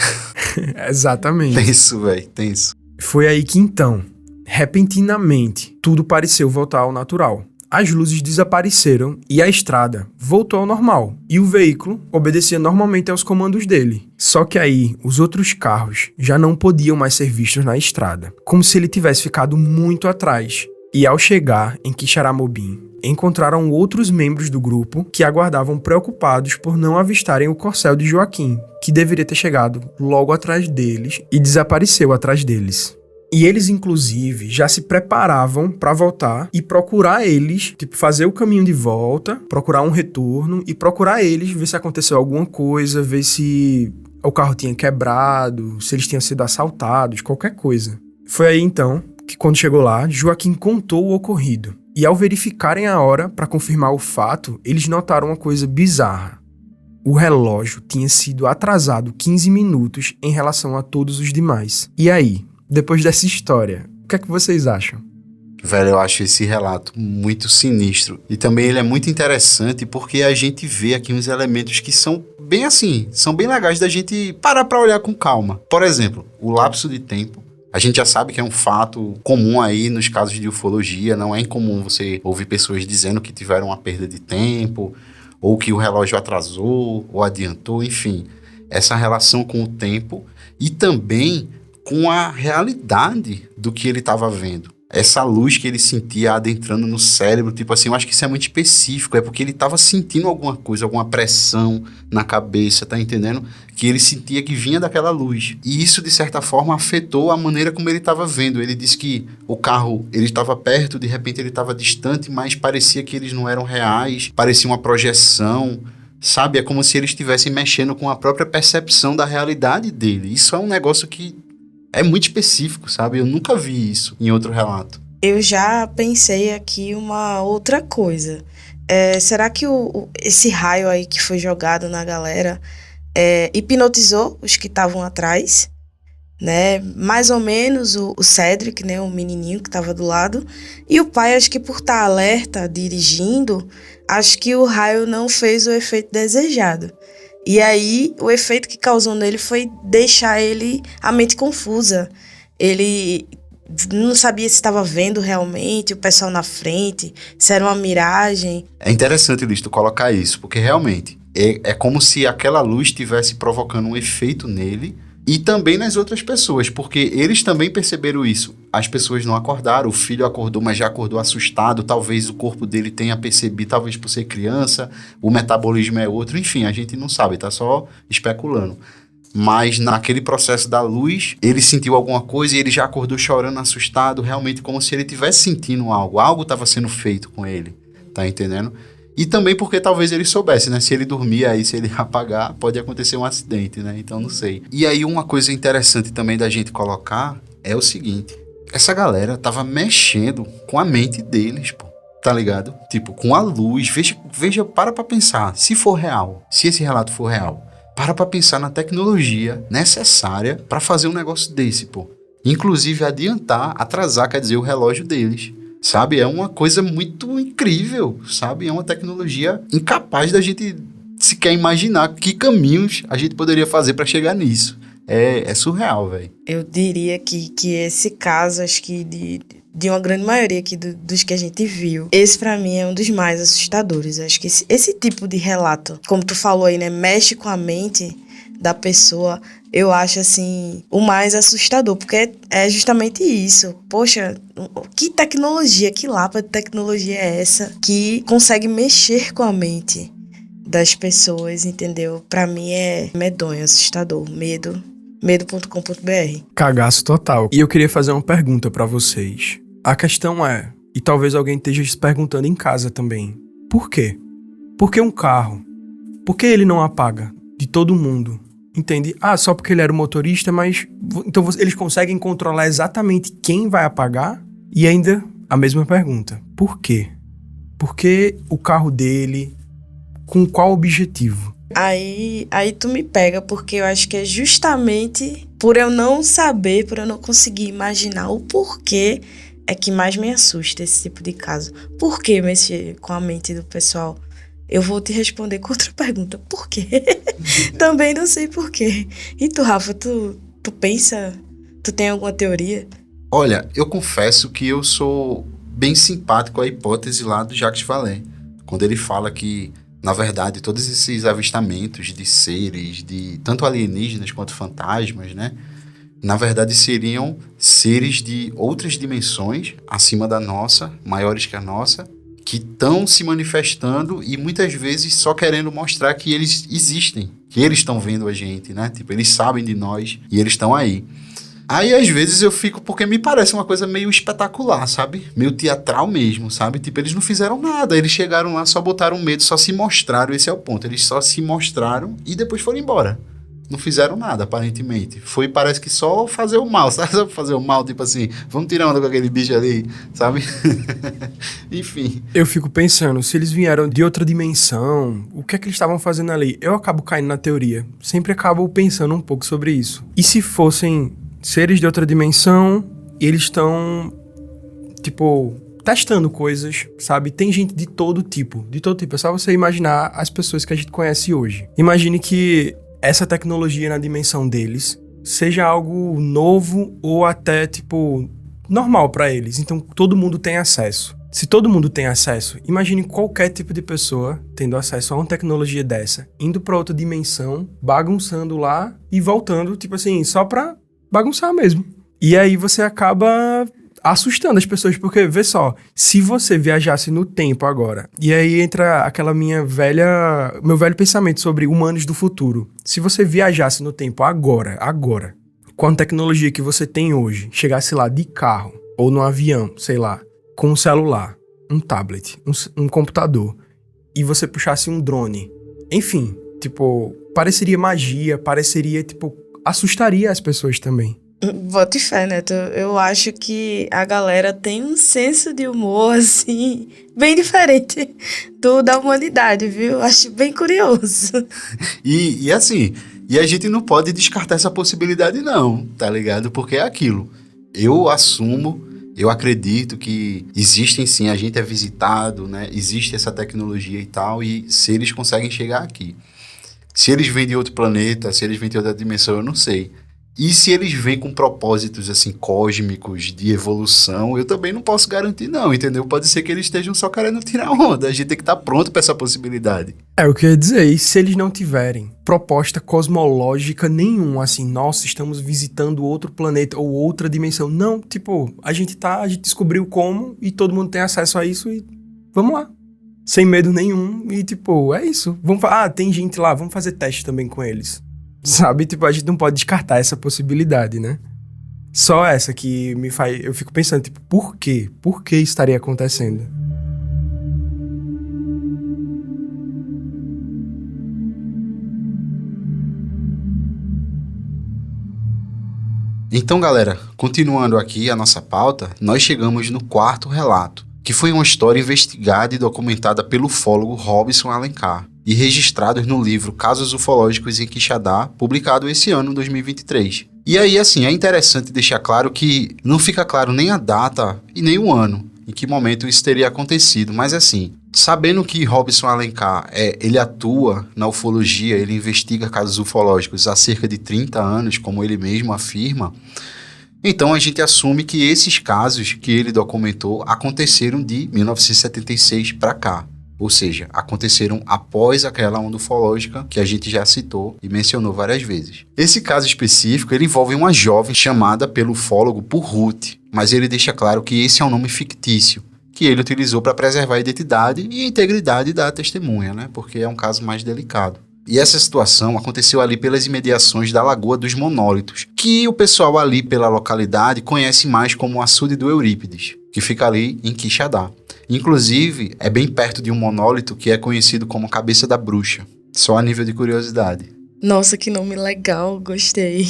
Exatamente. Tenso, velho, tenso. Foi aí que então, repentinamente, tudo pareceu voltar ao natural. As luzes desapareceram e a estrada voltou ao normal. E o veículo obedecia normalmente aos comandos dele. Só que aí, os outros carros já não podiam mais ser vistos na estrada. Como se ele tivesse ficado muito atrás. E ao chegar em Quixaramobim, encontraram outros membros do grupo que aguardavam preocupados por não avistarem o corcel de Joaquim, que deveria ter chegado logo atrás deles e desapareceu atrás deles. E eles, inclusive, já se preparavam para voltar e procurar eles, tipo, fazer o caminho de volta, procurar um retorno e procurar eles, ver se aconteceu alguma coisa, ver se o carro tinha quebrado, se eles tinham sido assaltados, qualquer coisa. Foi aí, então, que quando chegou lá, Joaquim contou o ocorrido. E ao verificarem a hora para confirmar o fato, eles notaram uma coisa bizarra. O relógio tinha sido atrasado 15 minutos em relação a todos os demais. E aí? Depois dessa história, o que é que vocês acham? Velho, eu acho esse relato muito sinistro. E também ele é muito interessante porque a gente vê aqui uns elementos que são bem assim, são bem legais da gente parar pra olhar com calma. Por exemplo, o lapso de tempo. A gente já sabe que é um fato comum aí nos casos de ufologia. Não é incomum você ouvir pessoas dizendo que tiveram uma perda de tempo, ou que o relógio atrasou, ou adiantou, enfim. Essa relação com o tempo e também com a realidade do que ele estava vendo. Essa luz que ele sentia adentrando no cérebro, tipo assim, eu acho que isso é muito específico, é porque ele estava sentindo alguma coisa, alguma pressão na cabeça, tá entendendo? Que ele sentia que vinha daquela luz. E isso, de certa forma, afetou a maneira como ele estava vendo. Ele disse que o carro, ele estava perto, de repente ele estava distante, mas parecia que eles não eram reais, parecia uma projeção, sabe? É como se eles estivessem mexendo com a própria percepção da realidade dele. Isso é um negócio que é muito específico, sabe? Eu nunca vi isso em outro relato. Eu já pensei aqui uma outra coisa. Será que esse raio aí que foi jogado na galera hipnotizou os que estavam atrás? Né? Mais ou menos o Cedric, né? O menininho que estava do lado. E o pai, acho que por estar alerta, dirigindo, acho que o raio não fez o efeito desejado. E aí, o efeito que causou nele foi deixar a mente confusa. Ele não sabia se estava vendo realmente o pessoal na frente, se era uma miragem. É interessante, Liz, tu colocar isso, porque realmente é como se aquela luz estivesse provocando um efeito nele e também nas outras pessoas, porque eles também perceberam isso. As pessoas não acordaram, o filho acordou, mas já acordou assustado, talvez o corpo dele tenha percebido, talvez por ser criança, o metabolismo é outro, enfim, a gente não sabe, tá só especulando. Mas naquele processo da luz, ele sentiu alguma coisa e ele já acordou chorando, assustado, realmente como se ele estivesse sentindo algo estava sendo feito com ele, tá entendendo? E também porque talvez ele soubesse, né? Se ele dormir aí, se ele apagar, pode acontecer um acidente, né? Então não sei. E aí uma coisa interessante também da gente colocar é o seguinte. Essa galera tava mexendo com a mente deles, pô. Tá ligado? Tipo, com a luz. Veja, para pra pensar. Se for real, se esse relato for real, para pra pensar na tecnologia necessária pra fazer um negócio desse, pô. Inclusive atrasar, quer dizer, o relógio deles. Sabe, é uma coisa muito incrível, sabe? É uma tecnologia incapaz da gente sequer imaginar que caminhos a gente poderia fazer para chegar nisso. É surreal, velho. Eu diria que esse caso, acho que de uma grande maioria aqui dos que a gente viu, esse pra mim é um dos mais assustadores. Acho que esse tipo de relato, como tu falou aí, né, mexe com a mente da pessoa, eu acho, assim, o mais assustador, porque é justamente isso. Poxa, que tecnologia, que lapa de tecnologia é essa que consegue mexer com a mente das pessoas, entendeu? Pra mim é medonho, assustador, medo.com.br. Cagaço total. E eu queria fazer uma pergunta pra vocês. A questão é, e talvez alguém esteja se perguntando em casa também, por quê? Por que um carro? Por que ele não apaga de todo mundo? Entende? Só porque ele era o motorista, mas... Então eles conseguem controlar exatamente quem vai apagar? E ainda a mesma pergunta. Por quê? Por que o carro dele? Com qual objetivo? Aí tu me pega, porque eu acho que é justamente por eu não saber, por eu não conseguir imaginar o porquê, é que mais me assusta esse tipo de caso. Por que mexer com a mente do pessoal? Eu vou te responder com outra pergunta. Por quê? Também não sei por quê. E tu, Rafa, tu pensa... Tu tem alguma teoria? Olha, eu confesso que eu sou bem simpático à hipótese lá do Jacques Vallée. Quando ele fala que, na verdade, todos esses avistamentos de seres, de tanto alienígenas quanto fantasmas, né? Na verdade, seriam seres de outras dimensões, acima da nossa, maiores que a nossa, que estão se manifestando e muitas vezes só querendo mostrar que eles existem, que eles estão vendo a gente, né? Tipo, eles sabem de nós e eles estão aí. Aí, às vezes, eu fico... Porque me parece uma coisa meio espetacular, sabe? Meio teatral mesmo, sabe? Tipo, eles não fizeram nada. Eles chegaram lá, só botaram medo, só se mostraram. Esse é o ponto. Eles só se mostraram e depois foram embora. Não fizeram nada, aparentemente. Foi, parece que só fazer o mal, sabe? Só fazer o mal, tipo assim, vamos tirar onda com aquele bicho ali, sabe? Enfim. Eu fico pensando, se eles vieram de outra dimensão, o que é que eles estavam fazendo ali? Eu acabo caindo na teoria. Sempre acabo pensando um pouco sobre isso. E se fossem seres de outra dimensão, eles estão tipo, testando coisas, sabe? Tem gente de todo tipo. É só você imaginar as pessoas que a gente conhece hoje. Imagine que essa tecnologia na dimensão deles seja algo novo ou até, tipo, normal pra eles. Então, todo mundo tem acesso. Se todo mundo tem acesso, imagine qualquer tipo de pessoa tendo acesso a uma tecnologia dessa, indo pra outra dimensão, bagunçando lá e voltando, tipo assim, só pra bagunçar mesmo. E aí você acaba assustando as pessoas, porque, vê só, se você viajasse no tempo agora, e aí entra aquela meu velho pensamento sobre humanos do futuro. Se você viajasse no tempo agora, com a tecnologia que você tem hoje, chegasse lá de carro, ou no avião, sei lá, com um celular, um tablet, um computador, e você puxasse um drone, enfim, tipo, pareceria magia, tipo, assustaria as pessoas também. Bote fé, Neto. Eu acho que a galera tem um senso de humor, assim, bem diferente do da humanidade, viu? Acho bem curioso. E assim, a gente não pode descartar essa possibilidade não, tá ligado? Porque é aquilo. Eu acredito que existem sim, a gente é visitado, né? Existe essa tecnologia e tal, e se eles conseguem chegar aqui. Se eles vêm de outro planeta, se eles vêm de outra dimensão, eu não sei. E se eles vêm com propósitos, assim, cósmicos, de evolução, eu também não posso garantir, não, entendeu? Pode ser que eles estejam só querendo tirar onda. A gente tem que estar pronto para essa possibilidade. É o que eu ia dizer. E se eles não tiverem proposta cosmológica nenhuma, assim, nossa, estamos visitando outro planeta ou outra dimensão. Não, tipo, a gente descobriu como e todo mundo tem acesso a isso e vamos lá. Sem medo nenhum e, tipo, é isso. Tem gente lá, vamos fazer teste também com eles. Sabe? Tipo, a gente não pode descartar essa possibilidade, né? Só essa que me faz... Eu fico pensando, tipo, por quê? Por que estaria acontecendo? Então, galera, continuando aqui a nossa pauta, nós chegamos no quarto relato, que foi uma história investigada e documentada pelo ufólogo Robson Alencar e registrados no livro Casos Ufológicos em Quixadá, publicado esse ano, 2023. E aí, assim, é interessante deixar claro que não fica claro nem a data e nem o ano em que momento isso teria acontecido, mas assim, sabendo que Robson Alencar, ele atua na ufologia, ele investiga casos ufológicos há cerca de 30 anos, como ele mesmo afirma, então a gente assume que esses casos que ele documentou aconteceram de 1976 para cá. Ou seja, aconteceram após aquela onda ufológica que a gente já citou e mencionou várias vezes. Esse caso específico, ele envolve uma jovem chamada pelo ufólogo por Ruth, mas ele deixa claro que esse é um nome fictício, que ele utilizou para preservar a identidade e a integridade da testemunha, né? Porque é um caso mais delicado. E essa situação aconteceu ali pelas imediações da Lagoa dos Monólitos, que o pessoal ali pela localidade conhece mais como o Açude do Eurípides, que fica ali em Quixadá. Inclusive, é bem perto de um monólito que é conhecido como Cabeça da Bruxa, só a nível de curiosidade. Nossa, que nome legal, gostei.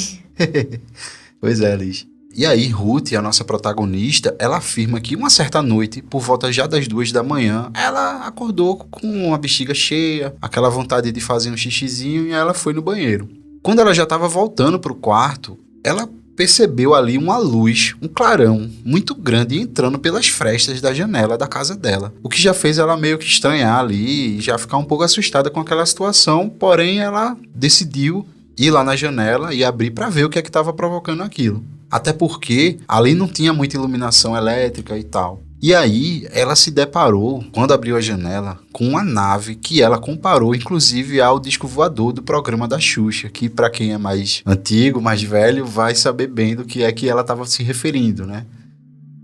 Pois é, Liz. E aí, Ruth, a nossa protagonista, ela afirma que uma certa noite, por volta já das 2 da manhã, ela acordou com a bexiga cheia, aquela vontade de fazer um xixizinho e ela foi no banheiro. Quando ela já estava voltando para o quarto, ela percebeu ali uma luz, um clarão muito grande entrando pelas frestas da janela da casa dela. O que já fez ela meio que estranhar ali e já ficar um pouco assustada com aquela situação, porém ela decidiu ir lá na janela e abrir para ver o que é que estava provocando aquilo. Até porque ali não tinha muita iluminação elétrica e tal. E aí ela se deparou, quando abriu a janela, com uma nave que ela comparou inclusive ao disco voador do programa da Xuxa, que para quem é mais antigo, mais velho, vai saber bem do que é que ela estava se referindo, né?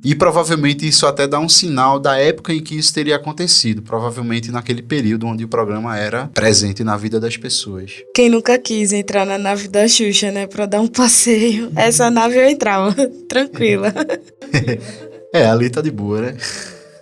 E provavelmente isso até dá um sinal da época em que isso teria acontecido, provavelmente naquele período onde o programa era presente na vida das pessoas. Quem nunca quis entrar na nave da Xuxa, né, pra dar um passeio? Essa nave eu entrava, tranquila. Ali tá de boa, né?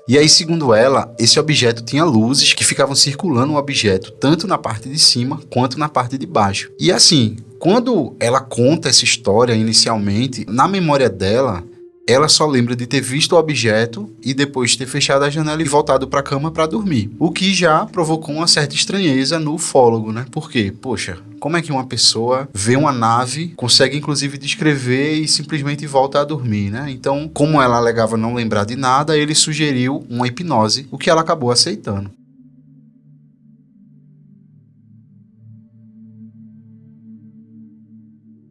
E aí, segundo ela, esse objeto tinha luzes que ficavam circulando o objeto, tanto na parte de cima quanto na parte de baixo. E assim, quando ela conta essa história inicialmente, na memória dela, ela só lembra de ter visto o objeto e depois ter fechado a janela e voltado para a cama para dormir. O que já provocou uma certa estranheza no ufólogo, né? Porque, poxa, como é que uma pessoa vê uma nave, consegue inclusive descrever e simplesmente volta a dormir, né? Então, como ela alegava não lembrar de nada, ele sugeriu uma hipnose, o que ela acabou aceitando.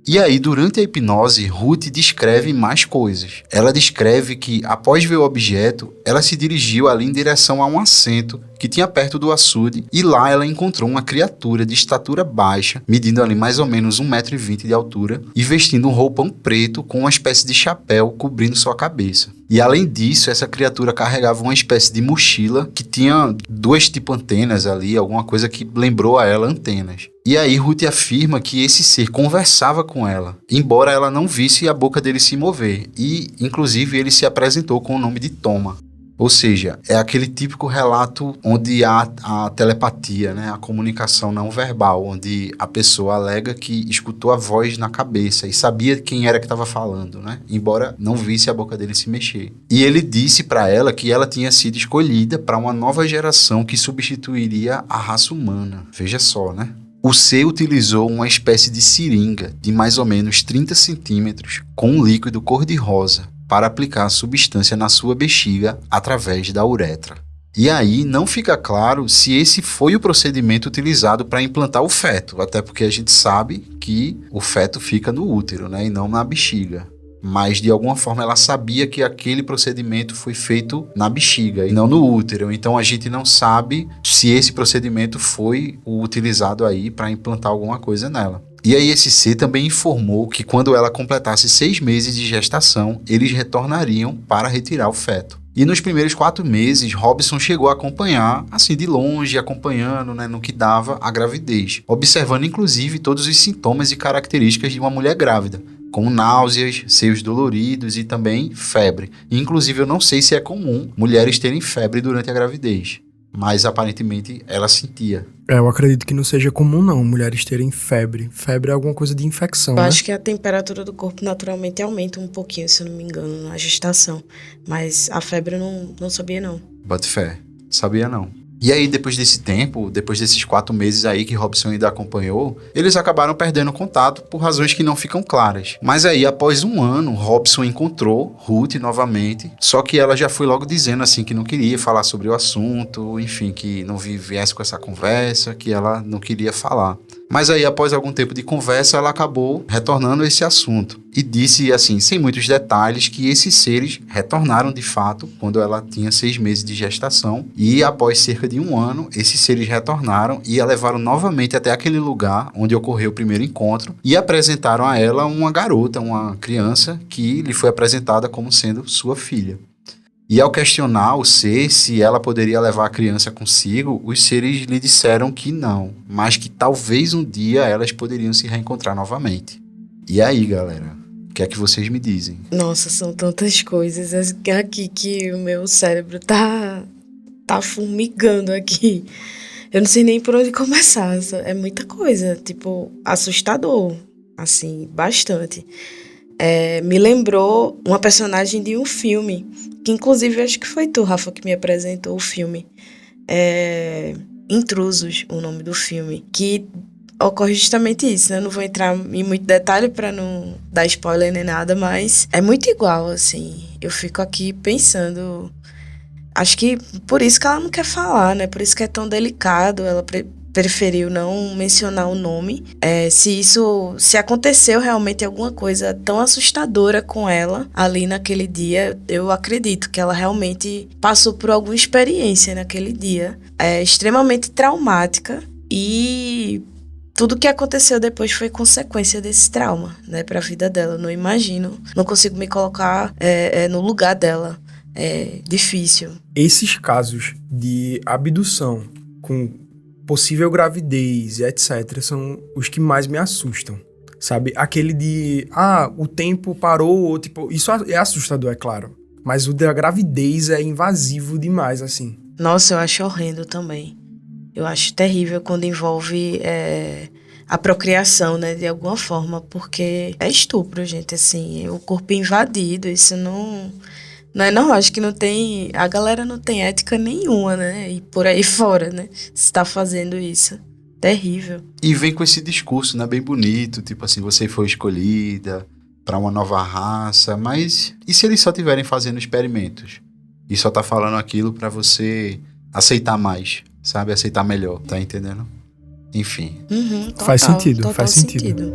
E aí, durante a hipnose, Ruth descreve mais coisas. Ela descreve que, após ver o objeto, ela se dirigiu ali em direção a um assento que tinha perto do açude, e lá ela encontrou uma criatura de estatura baixa, medindo ali mais ou menos 1,20 m de altura, e vestindo um roupão preto com uma espécie de chapéu cobrindo sua cabeça. E além disso, essa criatura carregava uma espécie de mochila que tinha 2 tipo antenas ali, alguma coisa que lembrou a ela antenas. E aí Ruth afirma que esse ser conversava com ela, embora ela não visse a boca dele se mover, e inclusive ele se apresentou com o nome de Toma. Ou seja, é aquele típico relato onde há a telepatia, né? A comunicação não verbal, onde a pessoa alega que escutou a voz na cabeça e sabia quem era que estava falando, né? Embora não visse a boca dele se mexer. E ele disse para ela que ela tinha sido escolhida para uma nova geração que substituiria a raça humana. Veja só, né? O ser utilizou uma espécie de seringa de mais ou menos 30 centímetros com um líquido cor-de-rosa para aplicar a substância na sua bexiga através da uretra. E aí não fica claro se esse foi o procedimento utilizado para implantar o feto, até porque a gente sabe que o feto fica no útero, né, e não na bexiga. Mas de alguma forma ela sabia que aquele procedimento foi feito na bexiga e não no útero. Então a gente não sabe se esse procedimento foi o utilizado aí para implantar alguma coisa nela. E aí esse ser também informou que quando ela completasse 6 meses de gestação, eles retornariam para retirar o feto. E nos primeiros 4 meses, Robson chegou a acompanhar, assim de longe, acompanhando, né, no que dava a gravidez, observando inclusive todos os sintomas e características de uma mulher grávida, como náuseas, seios doloridos e também febre. E, inclusive eu não sei se é comum mulheres terem febre durante a gravidez, mas aparentemente ela sentia. Eu acredito que não seja comum não, mulheres terem febre. Febre é alguma coisa de infecção, Eu né? acho que a temperatura do corpo naturalmente aumenta um pouquinho, se eu não me engano, na gestação. Mas a febre eu não sabia, não. Bote fé. Sabia não. E aí, depois desse tempo, depois desses 4 meses aí que Robson ainda acompanhou, eles acabaram perdendo contato por razões que não ficam claras. Mas aí, após 1 ano, Robson encontrou Ruth novamente, só que ela já foi logo dizendo assim que não queria falar sobre o assunto, enfim, que não viesse com essa conversa, que ela não queria falar. Mas aí, após algum tempo de conversa, ela acabou retornando a esse assunto. E disse, assim, sem muitos detalhes, que esses seres retornaram de fato quando ela tinha 6 meses de gestação. E após cerca de 1 ano, esses seres retornaram e a levaram novamente até aquele lugar onde ocorreu o primeiro encontro. E apresentaram a ela uma garota, uma criança, que lhe foi apresentada como sendo sua filha. E ao questionar o ser se ela poderia levar a criança consigo, os seres lhe disseram que não, mas que talvez um dia elas poderiam se reencontrar novamente. E aí, galera, o que é que vocês me dizem? Nossa, são tantas coisas aqui que o meu cérebro tá formigando aqui. Eu não sei nem por onde começar. É muita coisa, tipo, assustador, assim, bastante. Me lembrou uma personagem de um filme, que inclusive acho que foi tu, Rafa, que me apresentou o filme. Intrusos, o nome do filme, que ocorre justamente isso, né? Eu não vou entrar em muito detalhe para não dar spoiler nem nada, mas é muito igual, assim. Eu fico aqui pensando, acho que por isso que ela não quer falar, né? Por isso que é tão delicado, ela preferiu não mencionar o nome. Se aconteceu realmente alguma coisa tão assustadora com ela ali naquele dia, eu acredito que ela realmente passou por alguma experiência naquele dia, extremamente traumática, e tudo que aconteceu depois foi consequência desse trauma, né, pra vida dela. Eu não imagino, não consigo me colocar no lugar dela. É difícil. Esses casos de abdução com possível gravidez e etc. são os que mais me assustam, sabe? Aquele de, o tempo parou, tipo, isso é assustador, é claro, mas o da gravidez é invasivo demais, assim. Nossa, eu acho horrendo também. Eu acho terrível quando envolve a procriação, né, de alguma forma, porque é estupro, gente, assim, o corpo invadido, isso não é normal, acho que a galera não tem ética nenhuma, né, e por aí fora, né, se tá fazendo isso. Terrível. E vem com esse discurso, né, bem bonito, tipo assim, você foi escolhida para uma nova raça, mas e se eles só estiverem fazendo experimentos? E só tá falando aquilo para você aceitar mais, sabe? Aceitar melhor, tá entendendo? Enfim. Total, Faz sentido, total faz sentido.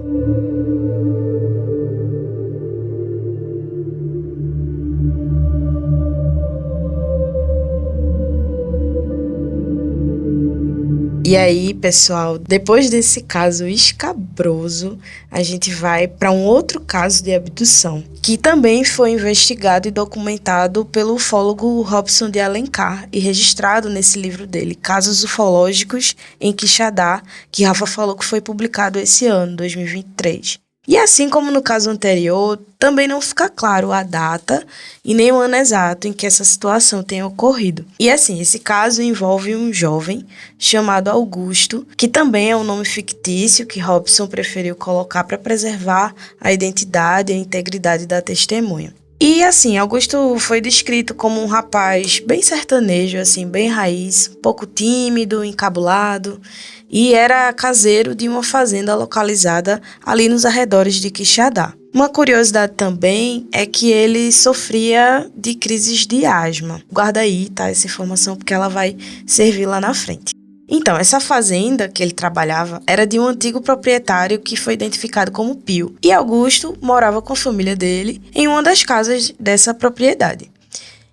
E aí, pessoal, depois desse caso escabroso, a gente vai para um outro caso de abdução, que também foi investigado e documentado pelo ufólogo Robson de Alencar e registrado nesse livro dele, Casos Ufológicos em Quixadá, que Rafa falou que foi publicado esse ano, 2023. E assim como no caso anterior, também não fica claro a data e nem o ano exato em que essa situação tenha ocorrido. E assim, esse caso envolve um jovem chamado Augusto, que também é um nome fictício que Robson preferiu colocar para preservar a identidade e a integridade da testemunha. E assim, Augusto foi descrito como um rapaz bem sertanejo, assim, bem raiz, pouco tímido, encabulado, e era caseiro de uma fazenda localizada ali nos arredores de Quixadá. Uma curiosidade também é que ele sofria de crises de asma. Guarda aí, tá, essa informação, porque ela vai servir lá na frente. Então, essa fazenda que ele trabalhava era de um antigo proprietário que foi identificado como Pio. E Augusto morava com a família dele em uma das casas dessa propriedade.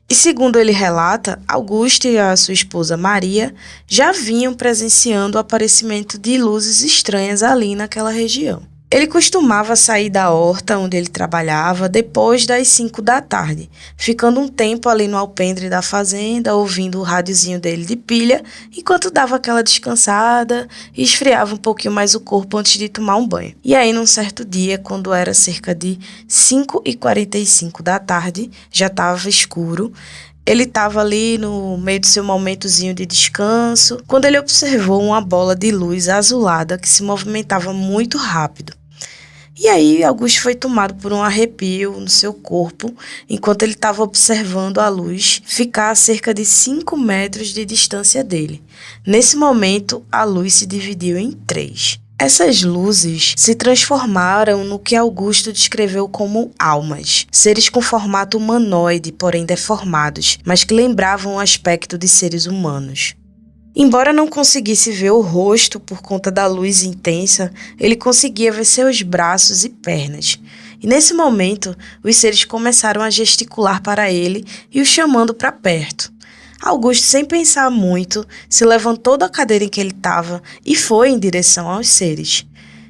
E segundo ele relata, Augusto e a sua esposa Maria já vinham presenciando o aparecimento de luzes estranhas ali naquela região. Ele costumava sair da horta onde ele trabalhava depois das 5 da tarde, ficando um tempo ali no alpendre da fazenda, ouvindo o rádiozinho dele de pilha, enquanto dava aquela descansada e esfriava um pouquinho mais o corpo antes de tomar um banho. E aí, num certo dia, quando era cerca de 5h45 da tarde, já estava escuro, ele estava ali no meio do seu momentozinho de descanso, quando ele observou uma bola de luz azulada que se movimentava muito rápido. E aí, Augusto foi tomado por um arrepio no seu corpo, enquanto ele estava observando a luz ficar a cerca de 5 metros de distância dele. Nesse momento, a luz se dividiu em 3. Essas luzes se transformaram no que Augusto descreveu como almas, seres com formato humanoide, porém deformados, mas que lembravam o aspecto de seres humanos. Embora não conseguisse ver o rosto por conta da luz intensa, ele conseguia ver seus braços e pernas. E nesse momento, os seres começaram a gesticular para ele e o chamando para perto. Augusto, sem pensar muito, se levantou da cadeira em que ele estava e foi em direção aos seres.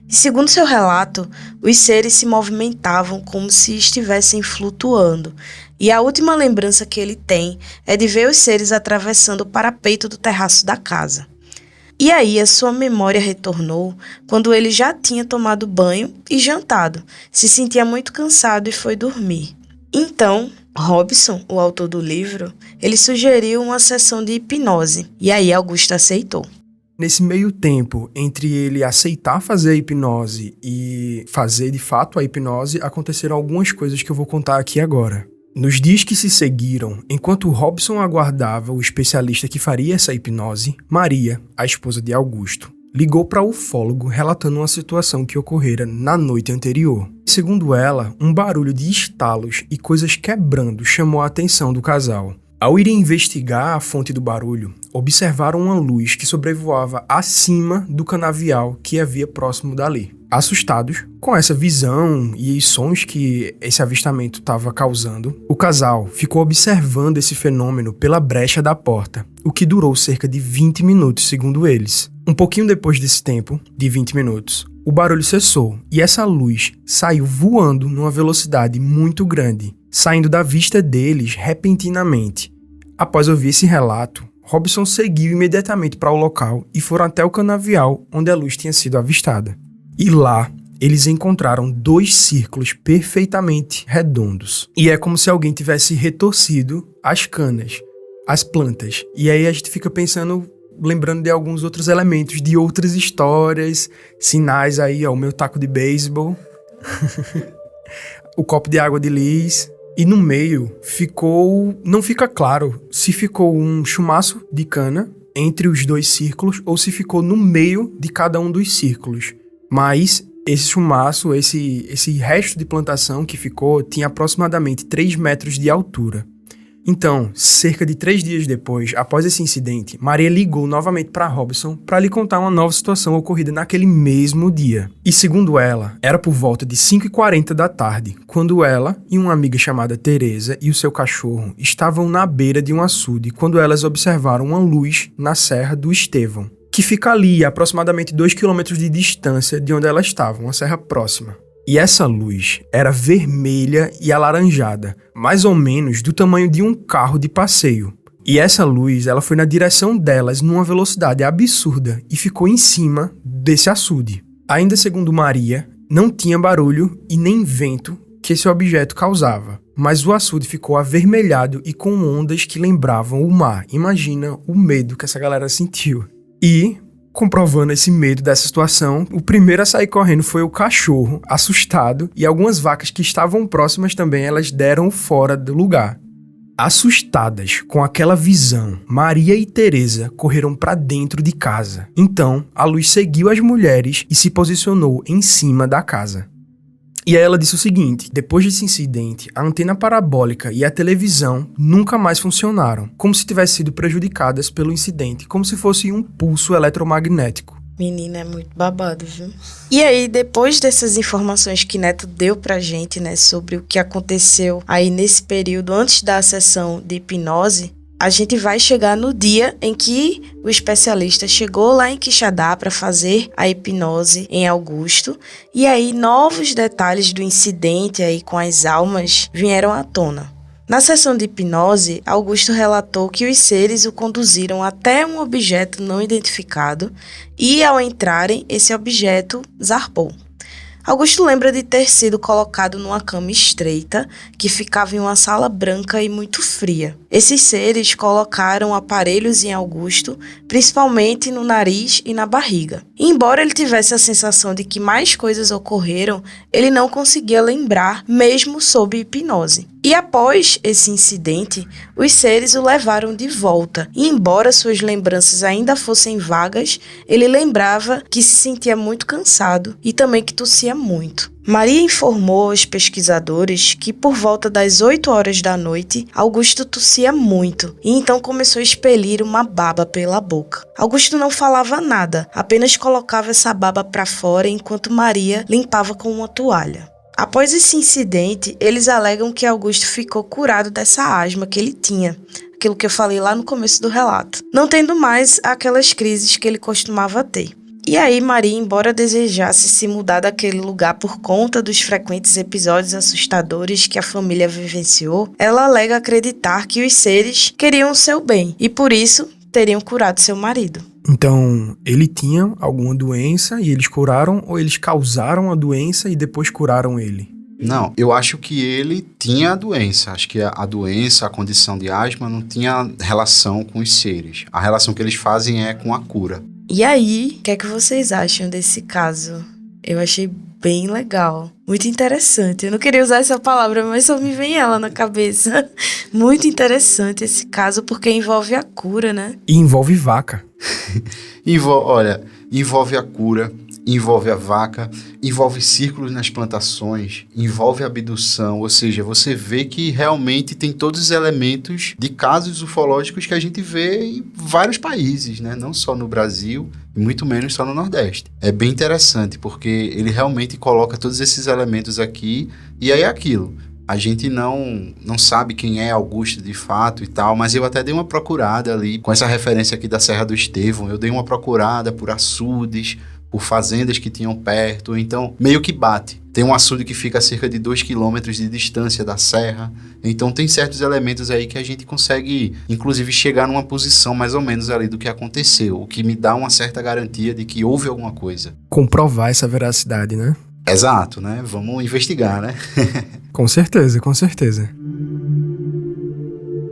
E segundo seu relato, os seres se movimentavam como se estivessem flutuando, e a última lembrança que ele tem é de ver os seres atravessando o parapeito do terraço da casa. E aí a sua memória retornou quando ele já tinha tomado banho e jantado, se sentia muito cansado e foi dormir. Então, Robson, o autor do livro, ele sugeriu uma sessão de hipnose, e aí Augusto aceitou. Nesse meio tempo, entre ele aceitar fazer a hipnose e fazer de fato a hipnose, aconteceram algumas coisas que eu vou contar aqui agora. Nos dias que se seguiram, enquanto Robson aguardava o especialista que faria essa hipnose, Maria, a esposa de Augusto, ligou para o ufólogo relatando uma situação que ocorrera na noite anterior. Segundo ela, um barulho de estalos e coisas quebrando chamou a atenção do casal. Ao irem investigar a fonte do barulho, observaram uma luz que sobrevoava acima do canavial que havia próximo dali. Assustados com essa visão e os sons que esse avistamento estava causando, o casal ficou observando esse fenômeno pela brecha da porta, o que durou cerca de 20 minutos, segundo eles. Um pouquinho depois desse tempo, de 20 minutos, o barulho cessou e essa luz saiu voando numa velocidade muito grande, saindo da vista deles repentinamente. Após ouvir esse relato, Robson seguiu imediatamente para o local e foram até o canavial onde a luz tinha sido avistada. E lá, eles encontraram 2 círculos perfeitamente redondos. E é como se alguém tivesse retorcido as canas, as plantas. E aí a gente fica pensando, lembrando de alguns outros elementos, de outras histórias, sinais aí, ó, o meu taco de beisebol, o copo de água de lis. E no meio não fica claro se ficou um chumaço de cana entre os dois círculos ou se ficou no meio de cada um dos círculos. Mas esse chumaço, esse resto de plantação que ficou, tinha aproximadamente 3 metros de altura. Então, cerca de 3 dias depois, após esse incidente, Maria ligou novamente para Robson para lhe contar uma nova situação ocorrida naquele mesmo dia. E segundo ela, era por volta de 5h40 da tarde, quando ela e uma amiga chamada Teresa e o seu cachorro estavam na beira de um açude quando elas observaram uma luz na Serra do Estevão, que fica ali a aproximadamente 2 km de distância de onde elas estavam, uma serra próxima. E essa luz era vermelha e alaranjada, mais ou menos do tamanho de um carro de passeio. E essa luz, ela foi na direção delas numa velocidade absurda e ficou em cima desse açude. Ainda segundo Maria, não tinha barulho e nem vento que esse objeto causava, mas o açude ficou avermelhado e com ondas que lembravam o mar. Imagina o medo que essa galera sentiu. E, comprovando esse medo dessa situação, o primeiro a sair correndo foi o cachorro, assustado, e algumas vacas que estavam próximas também, elas deram fora do lugar. Assustadas com aquela visão, Maria e Teresa correram para dentro de casa. Então, a luz seguiu as mulheres e se posicionou em cima da casa. E aí ela disse o seguinte: depois desse incidente, a antena parabólica e a televisão nunca mais funcionaram, como se tivessem sido prejudicadas pelo incidente, como se fosse um pulso eletromagnético. Menina, é muito babado, viu? E aí, depois dessas informações que Neto deu pra gente, né, sobre o que aconteceu aí nesse período antes da sessão de hipnose, a gente vai chegar no dia em que o especialista chegou lá em Quixadá para fazer a hipnose em Augusto, e aí novos detalhes do incidente aí com as almas vieram à tona. Na sessão de hipnose, Augusto relatou que os seres o conduziram até um objeto não identificado e, ao entrarem, esse objeto zarpou. Augusto lembra de ter sido colocado numa cama estreita que ficava em uma sala branca e muito fria. Esses seres colocaram aparelhos em Augusto, principalmente no nariz e na barriga. E embora ele tivesse a sensação de que mais coisas ocorreram, ele não conseguia lembrar, mesmo sob hipnose. E após esse incidente, os seres o levaram de volta. E embora suas lembranças ainda fossem vagas, ele lembrava que se sentia muito cansado e também que tossia muito. Maria informou aos pesquisadores que por volta das 8 horas da noite, Augusto tossia muito e então começou a expelir uma baba pela boca. Augusto não falava nada, apenas colocava essa baba para fora enquanto Maria limpava com uma toalha. Após esse incidente, eles alegam que Augusto ficou curado dessa asma que ele tinha, aquilo que eu falei lá no começo do relato, não tendo mais aquelas crises que ele costumava ter. E aí Maria, embora desejasse se mudar daquele lugar por conta dos frequentes episódios assustadores que a família vivenciou, ela alega acreditar que os seres queriam o seu bem e por isso teriam curado seu marido. Então, ele tinha alguma doença e eles curaram, ou eles causaram a doença e depois curaram ele? Não, eu acho que ele tinha a doença. Acho que a doença, a condição de asma não tinha relação com os seres. A relação que eles fazem é com a cura. E aí, o que é que vocês acham desse caso? Eu achei bem legal, muito interessante. Eu não queria usar essa palavra, mas só me vem ela na cabeça. Muito interessante esse caso, porque envolve a cura, né? E envolve vaca. Envolve a cura, envolve a vaca, envolve círculos nas plantações, envolve abdução, ou seja, você vê que realmente tem todos os elementos de casos ufológicos que a gente vê em vários países, né? Não só no Brasil, e muito menos só no Nordeste. É bem interessante, porque ele realmente coloca todos esses elementos aqui, e aí é aquilo. A gente não sabe quem é Augusto de fato e tal, mas eu até dei uma procurada ali, com essa referência aqui da Serra do Estevão, eu dei uma procurada por açudes, por fazendas que tinham perto, então meio que bate. Tem um açude que fica a cerca de 2 km de distância da serra, então tem certos elementos aí que a gente consegue, inclusive, chegar numa posição mais ou menos ali do que aconteceu, o que me dá uma certa garantia de que houve alguma coisa. Comprovar essa veracidade, né? Exato, né? Vamos investigar, né? Com certeza, com certeza.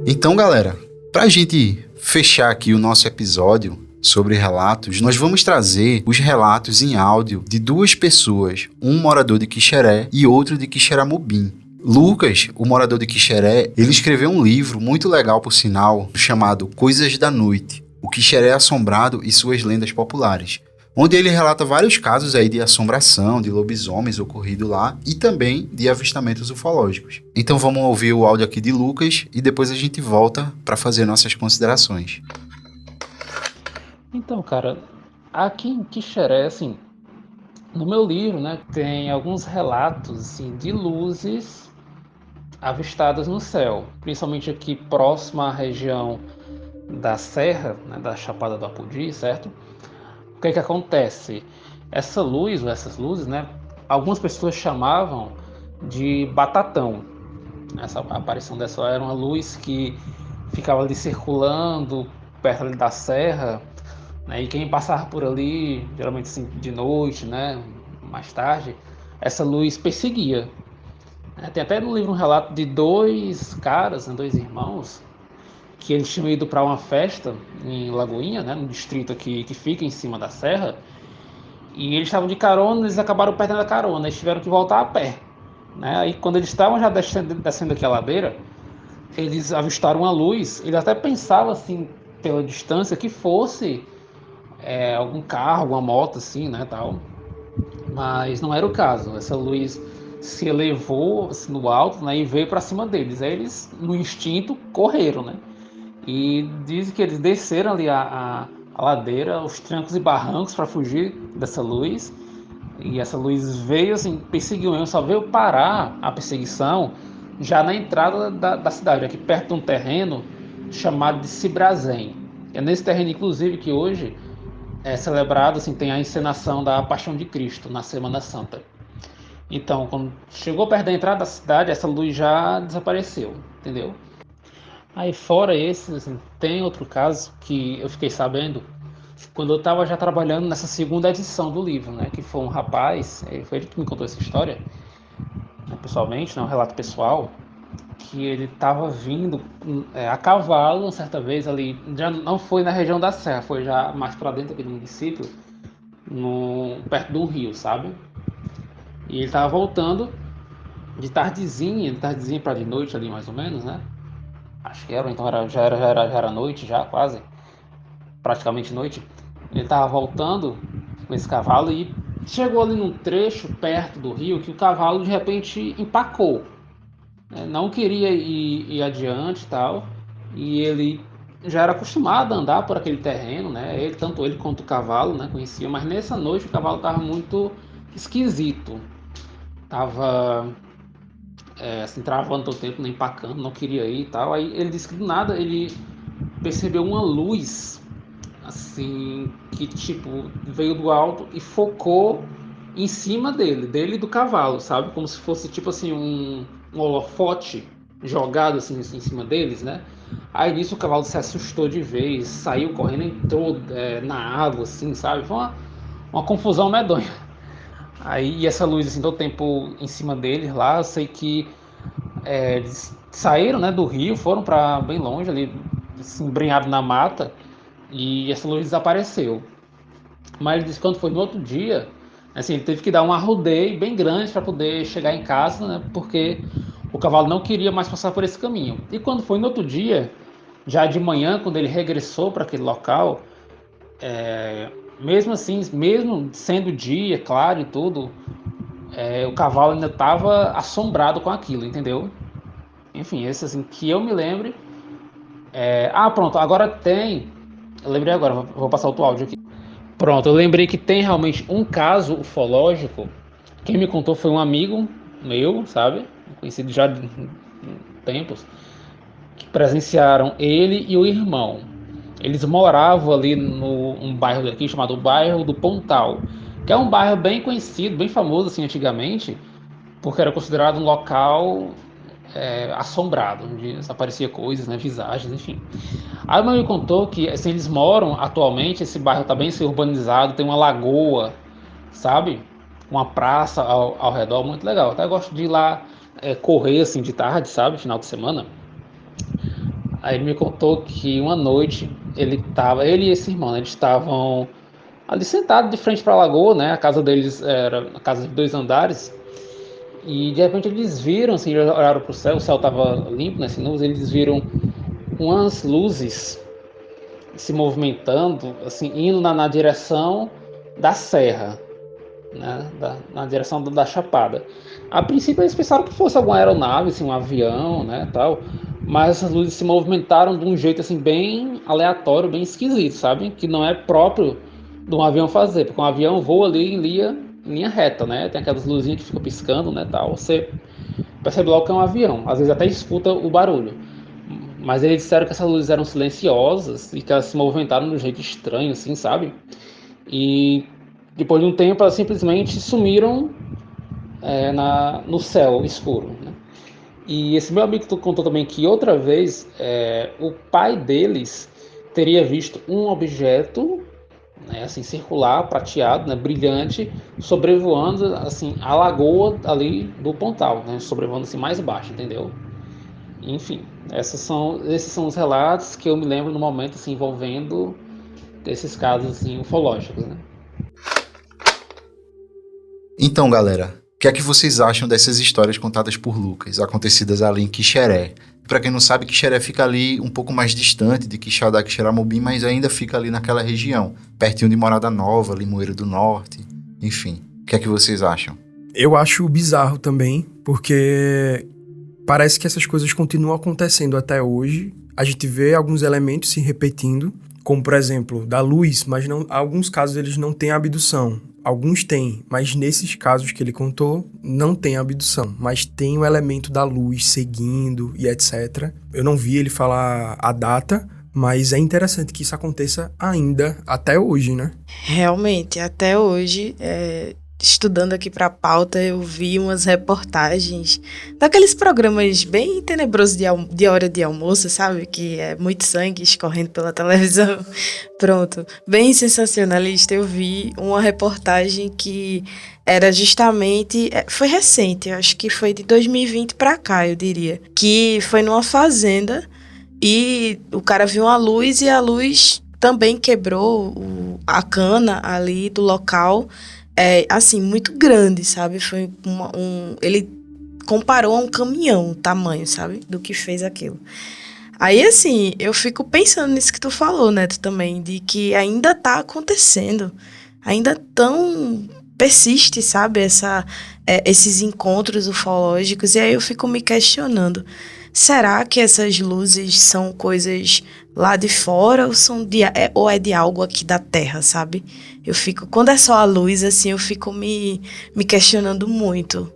Então, galera, pra gente fechar aqui o nosso episódio sobre relatos, nós vamos trazer os relatos em áudio de 2 pessoas, um morador de Quixeré e outro de Quixeramobim. Lucas, o morador de Quixeré, ele escreveu um livro muito legal, por sinal, chamado Coisas da Noite. O Quixeré Assombrado e Suas Lendas Populares, onde ele relata vários casos aí de assombração, de lobisomens ocorrido lá e também de avistamentos ufológicos. Então vamos ouvir o áudio aqui de Lucas e depois a gente volta para fazer nossas considerações. Então, cara, aqui em Quixeré, assim, no meu livro, né, tem alguns relatos assim, de luzes avistadas no céu, principalmente aqui próximo à região da Serra, né, da Chapada do Apodi, certo? O que acontece? Essa luz, ou essas luzes, né, algumas pessoas chamavam de batatão. Essa aparição dessa era uma luz que ficava ali circulando perto ali da serra, né, e quem passava por ali, geralmente assim, de noite, né, mais tarde, essa luz perseguia. Tem até no livro um relato de dois caras, né, dois irmãos, que eles tinham ido para uma festa em Lagoinha, né, no distrito aqui que fica em cima da serra, e eles estavam de carona, eles acabaram perdendo a carona, eles tiveram que voltar a pé. Né? Aí quando eles estavam já descendo aqui a ladeira, eles avistaram uma luz, eles até pensavam assim, pela distância, que fosse algum carro, alguma moto assim, né, tal. Mas não era o caso, essa luz se elevou assim, no alto, né, e veio para cima deles. Aí eles, no instinto, correram, né? E dizem que eles desceram ali a ladeira, os trancos e barrancos para fugir dessa luz. E essa luz veio, assim, perseguiu eu, só veio parar a perseguição já na entrada da cidade, aqui perto de um terreno chamado de Cibrazém. É nesse terreno, inclusive, que hoje é celebrado, assim, tem a encenação da Paixão de Cristo na Semana Santa. Então, quando chegou perto da entrada da cidade, essa luz já desapareceu, entendeu? Aí fora esse, assim, tem outro caso que eu fiquei sabendo quando eu estava já trabalhando nessa segunda edição do livro, né? Que foi um rapaz, foi ele que me contou essa história, né, pessoalmente, né, um relato pessoal, que ele estava vindo a cavalo, certa vez ali, já não foi na região da Serra, foi já mais para dentro aqui do município, perto do rio, sabe? E ele estava voltando de tardezinha para de noite ali mais ou menos, né? Acho que era, então já era noite já, quase, praticamente noite. Ele estava voltando com esse cavalo e chegou ali num trecho perto do rio que o cavalo de repente empacou, né? Não queria ir adiante e tal, e ele já era acostumado a andar por aquele terreno, né? Tanto ele quanto o cavalo, né, conhecia, mas nessa noite o cavalo estava muito esquisito, estava assim, travando todo o tempo, nem empacando, não queria ir e tal. Aí ele disse que do nada ele percebeu uma luz assim, que tipo veio do alto e focou em cima dele e do cavalo, sabe? Como se fosse tipo assim um holofote jogado assim em cima deles, né? Aí nisso o cavalo se assustou de vez, saiu correndo, entrou na água, assim, sabe? Foi uma confusão medonha. Aí essa luz assim todo tempo em cima deles lá, eu sei que eles saíram, né, do rio, foram para bem longe ali, assim, embrenhado na mata, e essa luz desapareceu. Mas ele disse que quando foi no outro dia, assim, ele teve que dar um arrodeio bem grande para poder chegar em casa, né, porque o cavalo não queria mais passar por esse caminho. E quando foi no outro dia, já de manhã, quando ele regressou para aquele local, mesmo assim, mesmo sendo dia, claro e tudo, o cavalo ainda estava assombrado com aquilo, entendeu? Enfim, esse assim que eu me lembre. Pronto, agora tem. Eu lembrei agora, vou passar outro áudio aqui. Pronto, eu lembrei que tem realmente um caso ufológico. Quem me contou foi um amigo meu, sabe? Conhecido já de tempos, que presenciaram ele e o irmão. Eles moravam ali num bairro daqui chamado Bairro do Pontal, que é um bairro bem conhecido, bem famoso assim antigamente, porque era considerado um local assombrado, onde aparecia coisas, né, visagens, enfim. Aí o meu me contou que assim, eles moram atualmente, esse bairro está bem assim, urbanizado, tem uma lagoa, sabe? Uma praça ao redor, muito legal. Até gosto de ir lá correr assim de tarde, sabe? Final de semana. Aí ele me contou que uma noite ele e esse irmão, né, eles estavam ali sentados de frente para a lagoa, né? A casa deles era uma casa de 2 andares. E de repente eles viram, assim, eles olharam para o céu estava limpo, né, sem nuvens, eles viram umas luzes se movimentando, assim, indo na direção da serra, né, na direção da Chapada. A princípio eles pensaram que fosse alguma aeronave, assim, um avião, né, tal, mas essas luzes se movimentaram de um jeito assim bem aleatório, bem esquisito, sabe? Que não é próprio de um avião fazer, porque um avião voa ali em linha reta, né? Tem aquelas luzinhas que ficam piscando, né, tal. Você percebe logo que é um avião, às vezes até escuta o barulho. Mas eles disseram que essas luzes eram silenciosas e que elas se movimentaram de um jeito estranho, assim, sabe? E depois de um tempo elas simplesmente sumiram no céu escuro, né? E esse meu amigo contou também que outra vez o pai deles teria visto um objeto, né, assim, circular, prateado, né, brilhante, sobrevoando assim, a lagoa ali do Pontal, né, sobrevoando assim, mais baixo, entendeu? Enfim, esses são os relatos que eu me lembro no momento assim, envolvendo esses casos assim, ufológicos, né? Então, galera, o que é que vocês acham dessas histórias contadas por Lucas, acontecidas ali em Quixeré? Para quem não sabe, Quixeré fica ali um pouco mais distante de Quixadá, Quixeramobim, mas ainda fica ali naquela região, pertinho de Morada Nova, Limoeiro do Norte, enfim. O que é que vocês acham? Eu acho bizarro também, porque parece que essas coisas continuam acontecendo até hoje. A gente vê alguns elementos se repetindo, como, por exemplo, da luz, mas não, alguns casos eles não têm abdução. Alguns têm, mas nesses casos que ele contou, não tem abdução, mas tem o elemento da luz seguindo e etc. Eu não vi ele falar a data, mas é interessante que isso aconteça ainda, até hoje, né? Realmente, até hoje, estudando aqui para a pauta, eu vi umas reportagens daqueles programas bem tenebrosos de hora de almoço, sabe? Que é muito sangue escorrendo pela televisão. Pronto, bem sensacionalista. Eu vi uma reportagem que era justamente... Foi recente, eu acho que foi de 2020 para cá, eu diria. Que foi numa fazenda e o cara viu uma luz e a luz também quebrou a cana ali do local. Assim, muito grande, sabe? Foi ele comparou a um caminhão o tamanho, sabe? Do que fez aquilo. Aí, assim, eu fico pensando nisso que tu falou, né? Tu também, de que ainda tá acontecendo. Ainda tão persiste, sabe? Esses encontros ufológicos. E aí eu fico me questionando. Será que essas luzes são coisas lá de fora ou é de algo aqui da Terra, sabe? Quando é só a luz, assim, eu fico me questionando muito.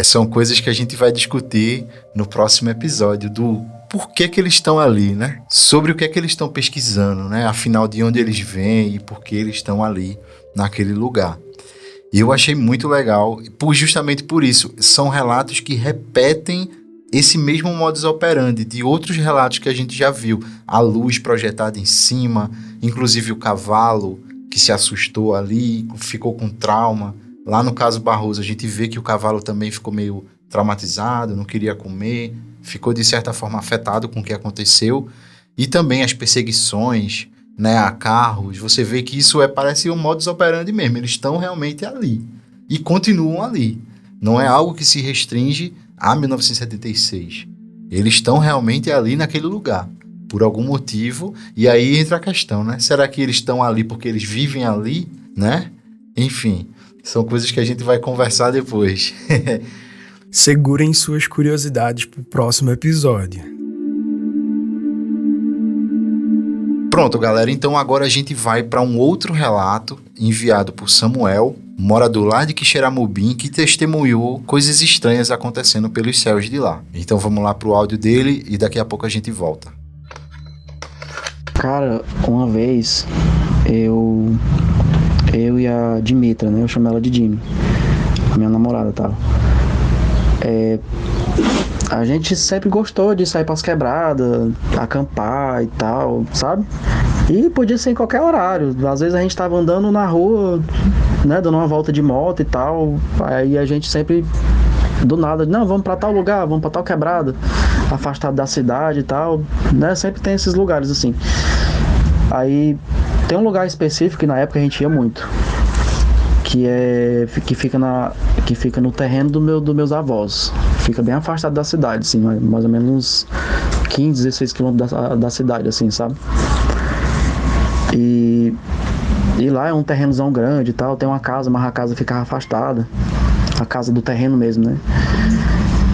São coisas que a gente vai discutir no próximo episódio, do porquê que eles estão ali, né? Sobre o que é que eles estão pesquisando, né? Afinal, de onde eles vêm e por que eles estão ali, naquele lugar. E eu achei muito legal, justamente por isso. São relatos que repetem esse mesmo modus operandi de outros relatos que a gente já viu. A luz projetada em cima, inclusive o cavalo que se assustou ali, ficou com trauma. Lá no caso Barroso, a gente vê que o cavalo também ficou meio traumatizado, não queria comer, ficou de certa forma afetado com o que aconteceu. E também as perseguições, né, a carros. Você vê que isso parece um modus operandi mesmo. Eles estão realmente ali e continuam ali. Não é algo que se restringe a 1976. Eles estão realmente ali naquele lugar, por algum motivo, e aí entra a questão, né? Será que eles estão ali porque eles vivem ali, né? Enfim, são coisas que a gente vai conversar depois. Segurem suas curiosidades pro próximo episódio. Pronto, galera, então agora a gente vai para um outro relato enviado por Samuel, morador lá de Quixeramobim, que testemunhou coisas estranhas acontecendo pelos céus de lá. Então vamos lá pro áudio dele e daqui a pouco a gente volta. Cara, uma vez eu e a Dimitra, né? Eu chamo ela de Jimmy, a minha namorada, tá? A gente sempre gostou de sair pras quebradas, acampar e tal, sabe? E podia ser em qualquer horário. Às vezes a gente tava andando na rua, né, dando uma volta de moto e tal. Aí a gente sempre, do nada, não, vamos pra tal lugar, vamos pra tal quebrada, afastado da cidade e tal, né? Sempre tem esses lugares assim. Aí tem um lugar específico que na época a gente ia muito, que fica no terreno dos meus avós. Fica bem afastado da cidade, assim, mais ou menos uns 15, 16 quilômetros da cidade, assim, sabe? E lá é um terrenozão grande e tal, tem uma casa, mas a casa ficava afastada. A casa do terreno mesmo, né?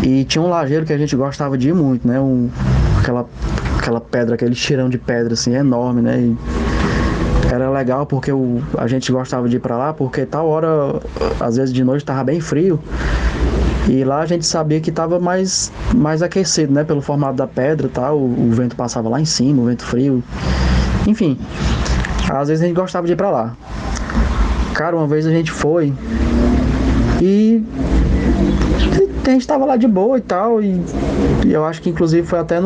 E tinha um lajeiro que a gente gostava de ir muito, né? Aquela pedra, aquele tirão de pedra, assim, enorme, né? E era legal porque a gente gostava de ir pra lá, porque tal hora, às vezes de noite, tava bem frio. E lá a gente sabia que tava mais aquecido, né? Pelo formato da pedra e tal, o vento passava lá em cima, o vento frio. Enfim, às vezes a gente gostava de ir pra lá. Cara, uma vez a gente foi e a gente tava lá de boa e tal, e eu acho que inclusive foi até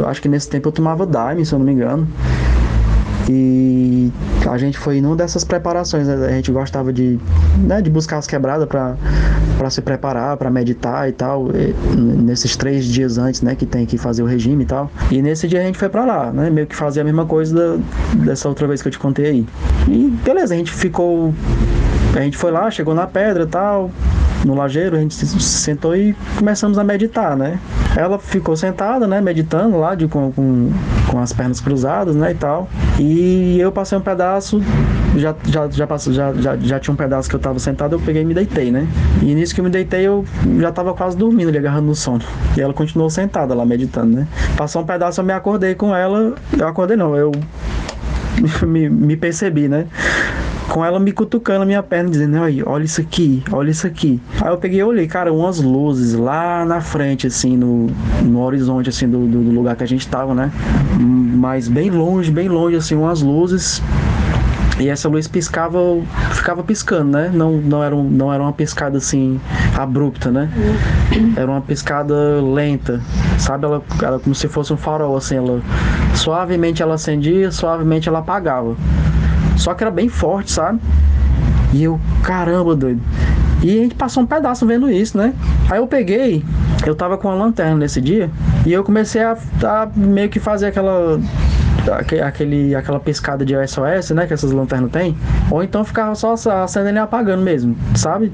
acho que nesse tempo eu tomava Daime, se eu não me engano. E a gente foi numa dessas preparações, né? A gente gostava de buscar as quebradas pra se preparar, pra meditar e tal, nesses 3 dias antes, né, que tem que fazer o regime e tal. E nesse dia a gente foi pra lá, né, meio que fazer a mesma coisa dessa outra vez que eu te contei aí. E beleza, a gente foi lá, chegou na pedra e tal, no lajeiro, a gente se sentou e começamos a meditar, né. Ela ficou sentada, né, meditando lá, com as pernas cruzadas, né, e tal. E eu passei um pedaço, já tinha um pedaço que eu tava sentado, eu peguei e me deitei, né. E nisso que eu me deitei, eu já tava quase dormindo ali, agarrando no sono. E ela continuou sentada lá, meditando, né. Passou um pedaço, eu me acordei com ela, eu me percebi, né. Com ela me cutucando a minha perna, dizendo, olha isso aqui, olha isso aqui. Aí eu peguei e olhei, cara, umas luzes lá na frente, assim, no horizonte, assim, do lugar que a gente tava, né? Mas bem longe, assim, umas luzes. E essa luz ficava piscando, né? Não era uma piscada, assim, abrupta, né? Era uma piscada lenta, sabe? Ela como se fosse um farol, assim, suavemente ela acendia, suavemente ela apagava. Só que era bem forte, sabe? E eu, caramba, doido. E a gente passou um pedaço vendo isso, né? Aí eu tava com a lanterna nesse dia, e eu comecei a meio que fazer aquela piscada de SOS, né? Que essas lanternas têm. Ou então ficava só acendendo e apagando mesmo, sabe?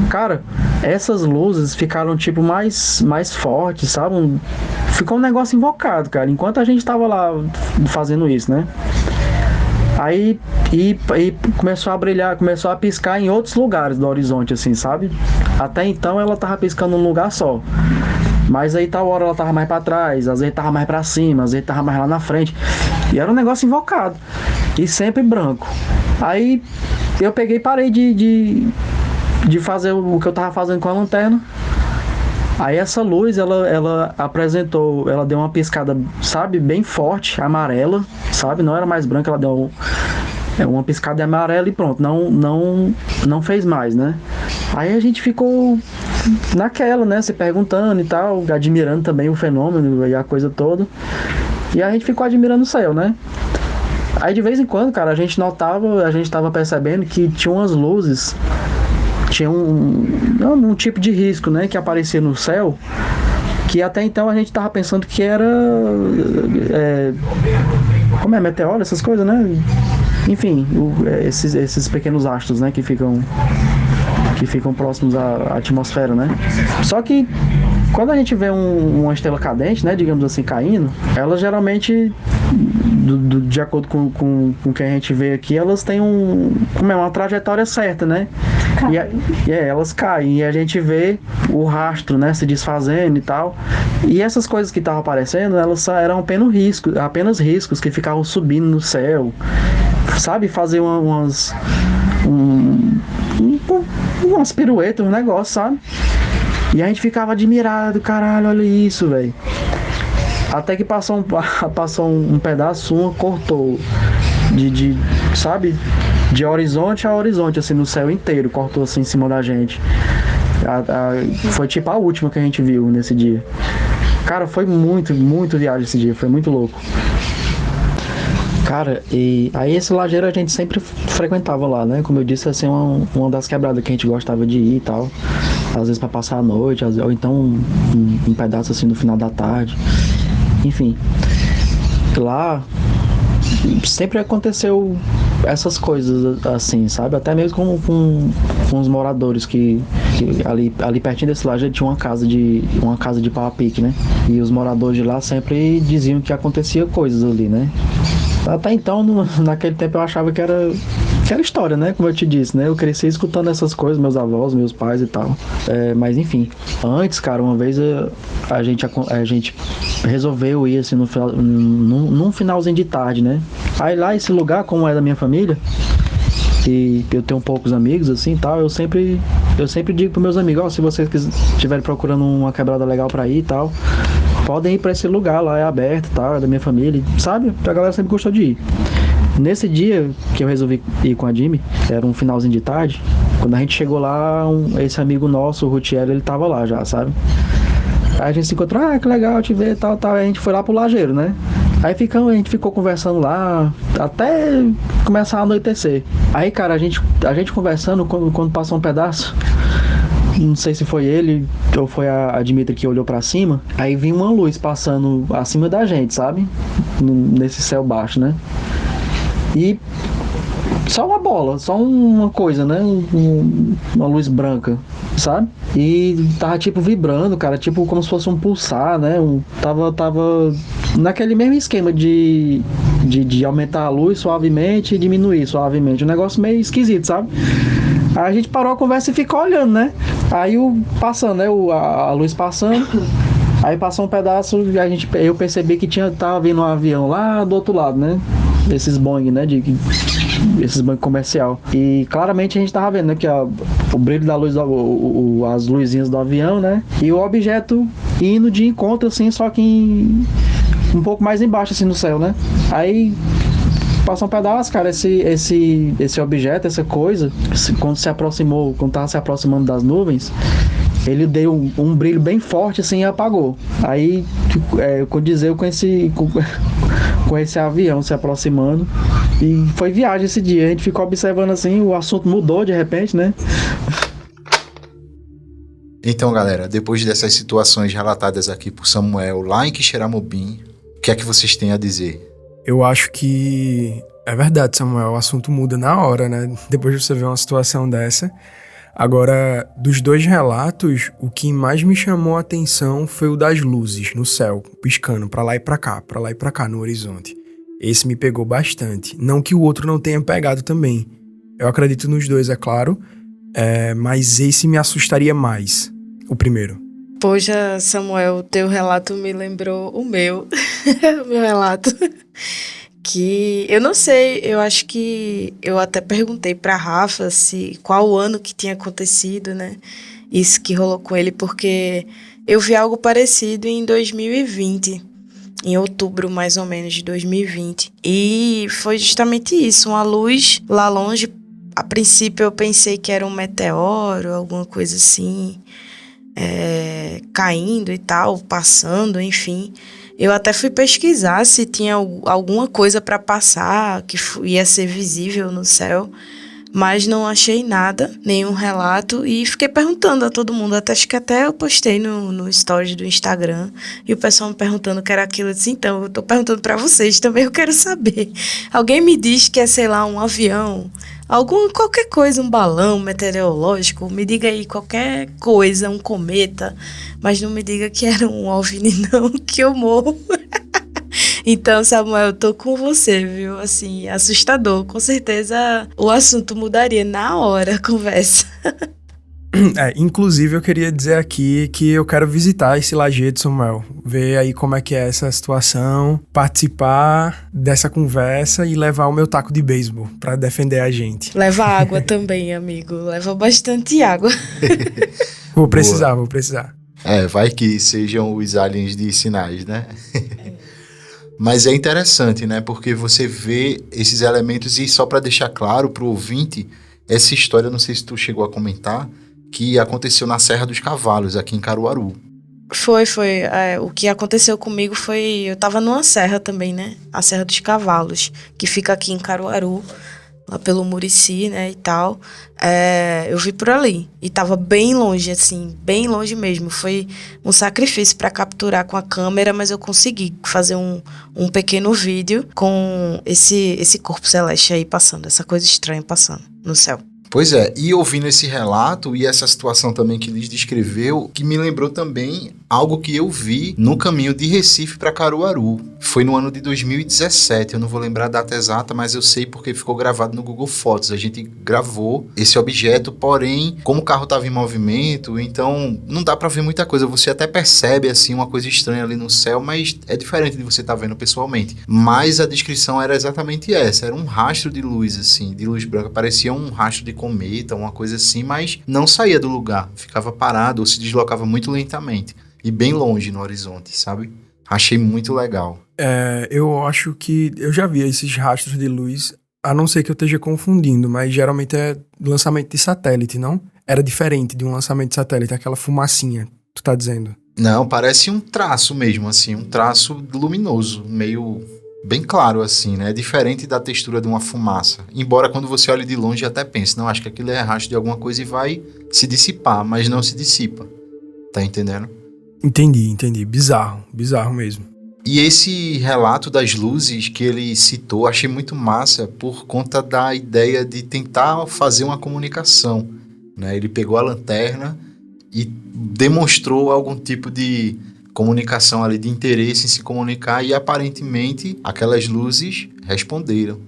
Cara, essas luzes ficaram tipo mais fortes, sabe? Ficou um negócio invocado, cara, enquanto a gente tava lá fazendo isso, né? Aí começou a brilhar, começou a piscar em outros lugares do horizonte, assim, sabe? Até então ela tava piscando num lugar só. Mas aí tal hora ela tava mais pra trás, às vezes tava mais pra cima, às vezes tava mais lá na frente. E era um negócio invocado. E sempre branco. Aí eu peguei e parei de fazer o que eu tava fazendo com a lanterna. Aí essa luz, ela deu uma piscada, sabe, bem forte, amarela, sabe, não era mais branca, ela deu uma piscada amarela e pronto, não fez mais, né. Aí a gente ficou naquela, né, se perguntando e tal, admirando também o fenômeno e a coisa toda, e a gente ficou admirando o céu, né. Aí de vez em quando, cara, a gente tava percebendo que tinha umas luzes, tinha um tipo de risco, né, que aparecia no céu, que até então a gente tava pensando que era como é, meteoro, essas coisas, né, enfim, esses pequenos astros, né, que ficam próximos à atmosfera, né. Só que quando a gente vê uma estrela cadente, né, digamos assim, caindo, ela geralmente, de acordo com o que a gente vê aqui, elas têm uma trajetória certa, né? E elas caem, e a gente vê o rastro, né, se desfazendo e tal. E essas coisas que estavam aparecendo, elas eram apenas riscos que ficavam subindo no céu, sabe? Fazer umas piruetas, um negócio, sabe? E a gente ficava admirado, caralho, olha isso, velho. Até que passou um pedaço, cortou sabe? De horizonte a horizonte, assim, no céu inteiro, cortou assim em cima da gente. Foi tipo a última que a gente viu nesse dia. Cara, foi muito, muito viagem esse dia, foi muito louco. Cara, e aí esse lajeiro a gente sempre frequentava lá, né? Como eu disse, assim, uma das quebradas que a gente gostava de ir e tal. Às vezes pra passar a noite, ou então um pedaço assim no final da tarde. Enfim, lá sempre aconteceu essas coisas assim, sabe? Até mesmo com os moradores que ali pertinho desse lajeiro tinha uma casa de pau a pique, né? E os moradores de lá sempre diziam que acontecia coisas ali, né? Até então, naquele tempo eu achava que era história, né? Como eu te disse, né? Eu cresci escutando essas coisas, meus avós, meus pais e tal. Mas enfim, antes, cara, uma vez a gente resolveu ir assim num finalzinho de tarde, né? Aí lá, esse lugar, como é da minha família, e eu tenho poucos amigos assim, tal, eu sempre digo pros meus amigos, ó, se vocês estiverem procurando uma quebrada legal pra ir e tal, podem ir pra esse lugar lá, é aberto e tal, é da minha família, sabe? A galera sempre gostou de ir. Nesse dia que eu resolvi ir com a Jimmy, era um finalzinho de tarde, quando a gente chegou lá, esse amigo nosso, o Rutiel, ele tava lá já, sabe? Aí a gente se encontrou, que legal te ver, tal, aí a gente foi lá pro Lajeiro, né? Aí a gente ficou conversando lá, até começar a anoitecer. Aí, cara, a gente conversando, quando passou um pedaço, não sei se foi ele ou foi a Dimitri que olhou pra cima, aí vinha uma luz passando acima da gente, sabe? Nesse céu baixo, né? E só uma bola, só uma coisa, né? Uma luz branca, sabe? E tava tipo vibrando, cara, tipo como se fosse um pulsar, né? Tava naquele mesmo esquema de aumentar a luz suavemente e diminuir suavemente. Um negócio meio esquisito, sabe? Aí a gente parou a conversa e ficou olhando, né? Aí passando, né? A luz passando. Aí passou um pedaço e eu percebi que tava vindo um avião lá do outro lado, né? Esses Boeing, né? Esses Boeing comercial. E claramente a gente tava vendo, né? Que o brilho da luz, as luzinhas do avião, né? E o objeto indo de encontro, assim, só que um pouco mais embaixo, assim, no céu, né? Aí passou um pedaço, cara, esse objeto, essa coisa, quando tava se aproximando das nuvens, ele deu um brilho bem forte, assim, e apagou. Aí, eu com esse avião se aproximando, e foi viagem esse dia, a gente ficou observando assim, o assunto mudou de repente, né? Então, galera, depois dessas situações relatadas aqui por Samuel lá em Quixeramobim, o que é que vocês têm a dizer? Eu acho que é verdade, Samuel, o assunto muda na hora, né? Depois de você ver uma situação dessa. Agora, dos dois relatos, o que mais me chamou a atenção foi o das luzes no céu, piscando pra lá e pra cá no horizonte. Esse me pegou bastante. Não que o outro não tenha pegado também. Eu acredito nos dois, é claro, mas esse me assustaria mais, o primeiro. Poxa, Samuel, o teu relato me lembrou o meu, o meu relato. Que eu não sei, eu acho que eu até perguntei pra Rafa qual ano que tinha acontecido, né? Isso que rolou com ele, porque eu vi algo parecido em 2020, em outubro mais ou menos de 2020. E foi justamente isso, uma luz lá longe. A princípio eu pensei que era um meteoro, alguma coisa assim, caindo e tal, passando, enfim. Eu até fui pesquisar se tinha alguma coisa para passar que ia ser visível no céu, mas não achei nada, nenhum relato, e fiquei perguntando a todo mundo, acho que até eu postei no stories do Instagram, e o pessoal me perguntando o que era aquilo. Eu disse, então, eu tô perguntando para vocês também, eu quero saber. Alguém me diz que é, sei lá, um avião, qualquer coisa, um balão meteorológico, me diga aí qualquer coisa, um cometa, mas não me diga que era um OVNI não, que eu morro. Então, Samuel, eu tô com você, viu? Assim, assustador. Com certeza o assunto mudaria na hora a conversa. Inclusive eu queria dizer aqui que eu quero visitar esse lajedo, Samuel, ver aí como é que é essa situação, participar dessa conversa e levar o meu taco de beisebol pra defender a gente. Leva água também, amigo, leva bastante água. Vou precisar. Vai que sejam os aliens de sinais, né? Mas é interessante, né? Porque você vê esses elementos e só pra deixar claro pro ouvinte, essa história, não sei se tu chegou a comentar, que aconteceu na Serra dos Cavalos, aqui em Caruaru. Foi. O que aconteceu comigo foi... Eu tava numa serra também, né? A Serra dos Cavalos, que fica aqui em Caruaru, lá pelo Murici, né, e tal. Eu vi por ali. E tava bem longe, assim, bem longe mesmo. Foi um sacrifício pra capturar com a câmera, mas eu consegui fazer um pequeno vídeo com esse corpo celeste aí passando, essa coisa estranha passando no céu. Pois é, e ouvindo esse relato e essa situação também que Liz descreveu, que me lembrou também algo que eu vi no caminho de Recife para Caruaru. Foi no ano de 2017, eu não vou lembrar a data exata, mas eu sei porque ficou gravado no Google Fotos. A gente gravou esse objeto, porém, como o carro estava em movimento, então não dá para ver muita coisa. Você até percebe assim uma coisa estranha ali no céu, mas é diferente de você estar vendo pessoalmente. Mas a descrição era exatamente essa, era um rastro de luz assim, de luz branca, parecia um rastro de cometa, uma coisa assim, mas não saía do lugar, ficava parado ou se deslocava muito lentamente e bem longe no horizonte, sabe? Achei muito legal. Eu acho que eu já vi esses rastros de luz, a não ser que eu esteja confundindo, mas geralmente é lançamento de satélite, não? Era diferente de um lançamento de satélite, aquela fumacinha, tu tá dizendo? Não, parece um traço mesmo, assim, um traço luminoso, meio bem claro, assim, né? É diferente da textura de uma fumaça. Embora quando você olha de longe até pense, não, acho que aquilo é rastro de alguma coisa e vai se dissipar, mas não se dissipa. Tá entendendo? Entendi. Bizarro mesmo. E esse relato das luzes que ele citou, achei muito massa por conta da ideia de tentar fazer uma comunicação, né? Ele pegou a lanterna e demonstrou algum tipo de comunicação ali, de interesse em se comunicar, e aparentemente aquelas luzes responderam.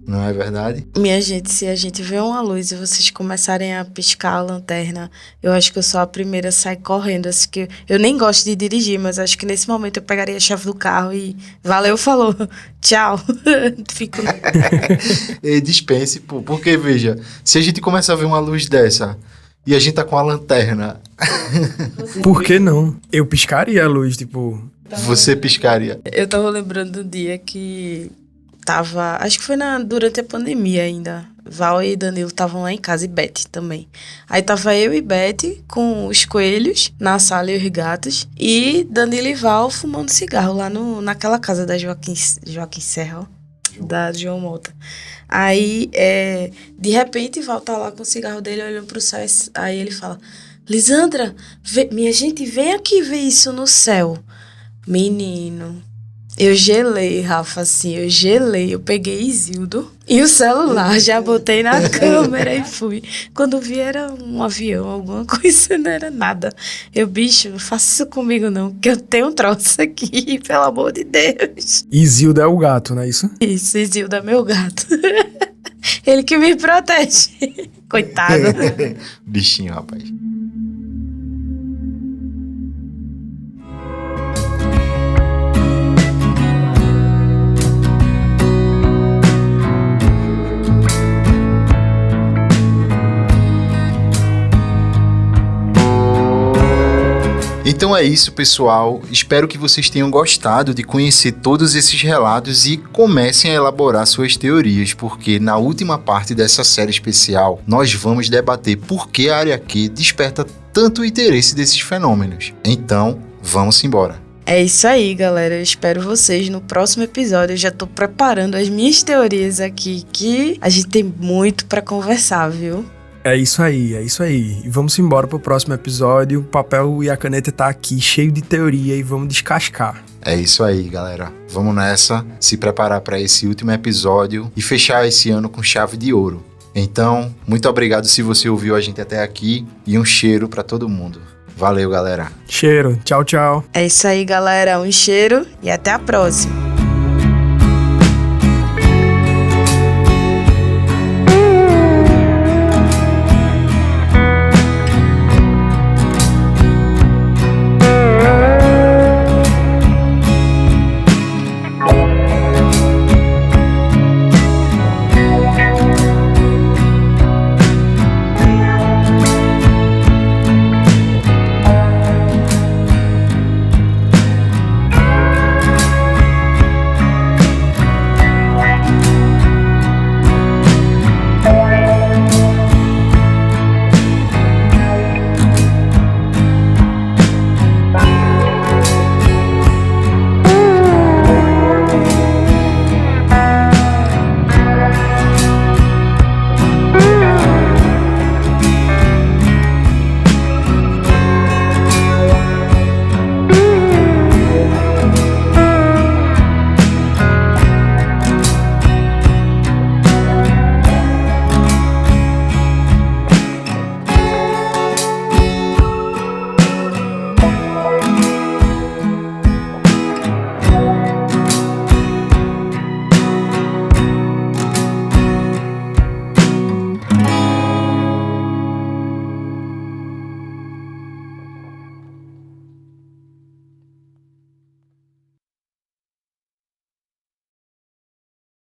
Não é verdade? Minha gente, se a gente vê uma luz e vocês começarem a piscar a lanterna, eu acho que eu sou a primeira a sair correndo. Assim, que eu nem gosto de dirigir, mas acho que nesse momento eu pegaria a chave do carro e valeu, falou, tchau. Fico... E dispense, pô, porque veja, se a gente começar a ver uma luz dessa e a gente tá com a lanterna... Por que não? Eu piscaria a luz, tipo... Você piscaria. Eu tava lembrando do dia que... acho que foi durante a pandemia ainda. Val e Danilo estavam lá em casa, e Beth também. Aí tava eu e Beth com os coelhos na sala e os gatos, e Danilo e Val fumando cigarro lá naquela casa da Joaquim Serra, ó, da João Mota. Aí, de repente, Val tá lá com o cigarro dele olhando pro céu, aí ele fala: Lisandra, minha gente, vem aqui ver isso no céu. Menino... Eu gelei, Rafa, assim, eu peguei Isildo e o celular, já botei na câmera e fui. Quando vi era um avião, alguma coisa, não era nada. Bicho, não faça isso comigo não, que eu tenho um troço aqui, pelo amor de Deus. Isildo é o gato, não é isso? Isso, Isildo é meu gato. Ele que me protege. Coitado. Bichinho, rapaz. Então é isso, pessoal. Espero que vocês tenham gostado de conhecer todos esses relatos e comecem a elaborar suas teorias, porque na última parte dessa série especial, nós vamos debater por que a área Q desperta tanto interesse desses fenômenos. Então, vamos embora. É isso aí, galera. Eu espero vocês no próximo episódio. Eu já tô preparando as minhas teorias aqui, que a gente tem muito pra conversar, viu? É isso aí. E vamos embora pro próximo episódio. O papel e a caneta tá aqui, cheio de teoria, e vamos descascar. É isso aí, galera. Vamos nessa, se preparar para esse último episódio e fechar esse ano com chave de ouro. Então, muito obrigado se você ouviu a gente até aqui, e um cheiro para todo mundo. Valeu, galera. Cheiro. Tchau, tchau. É isso aí, galera. Um cheiro e até a próxima.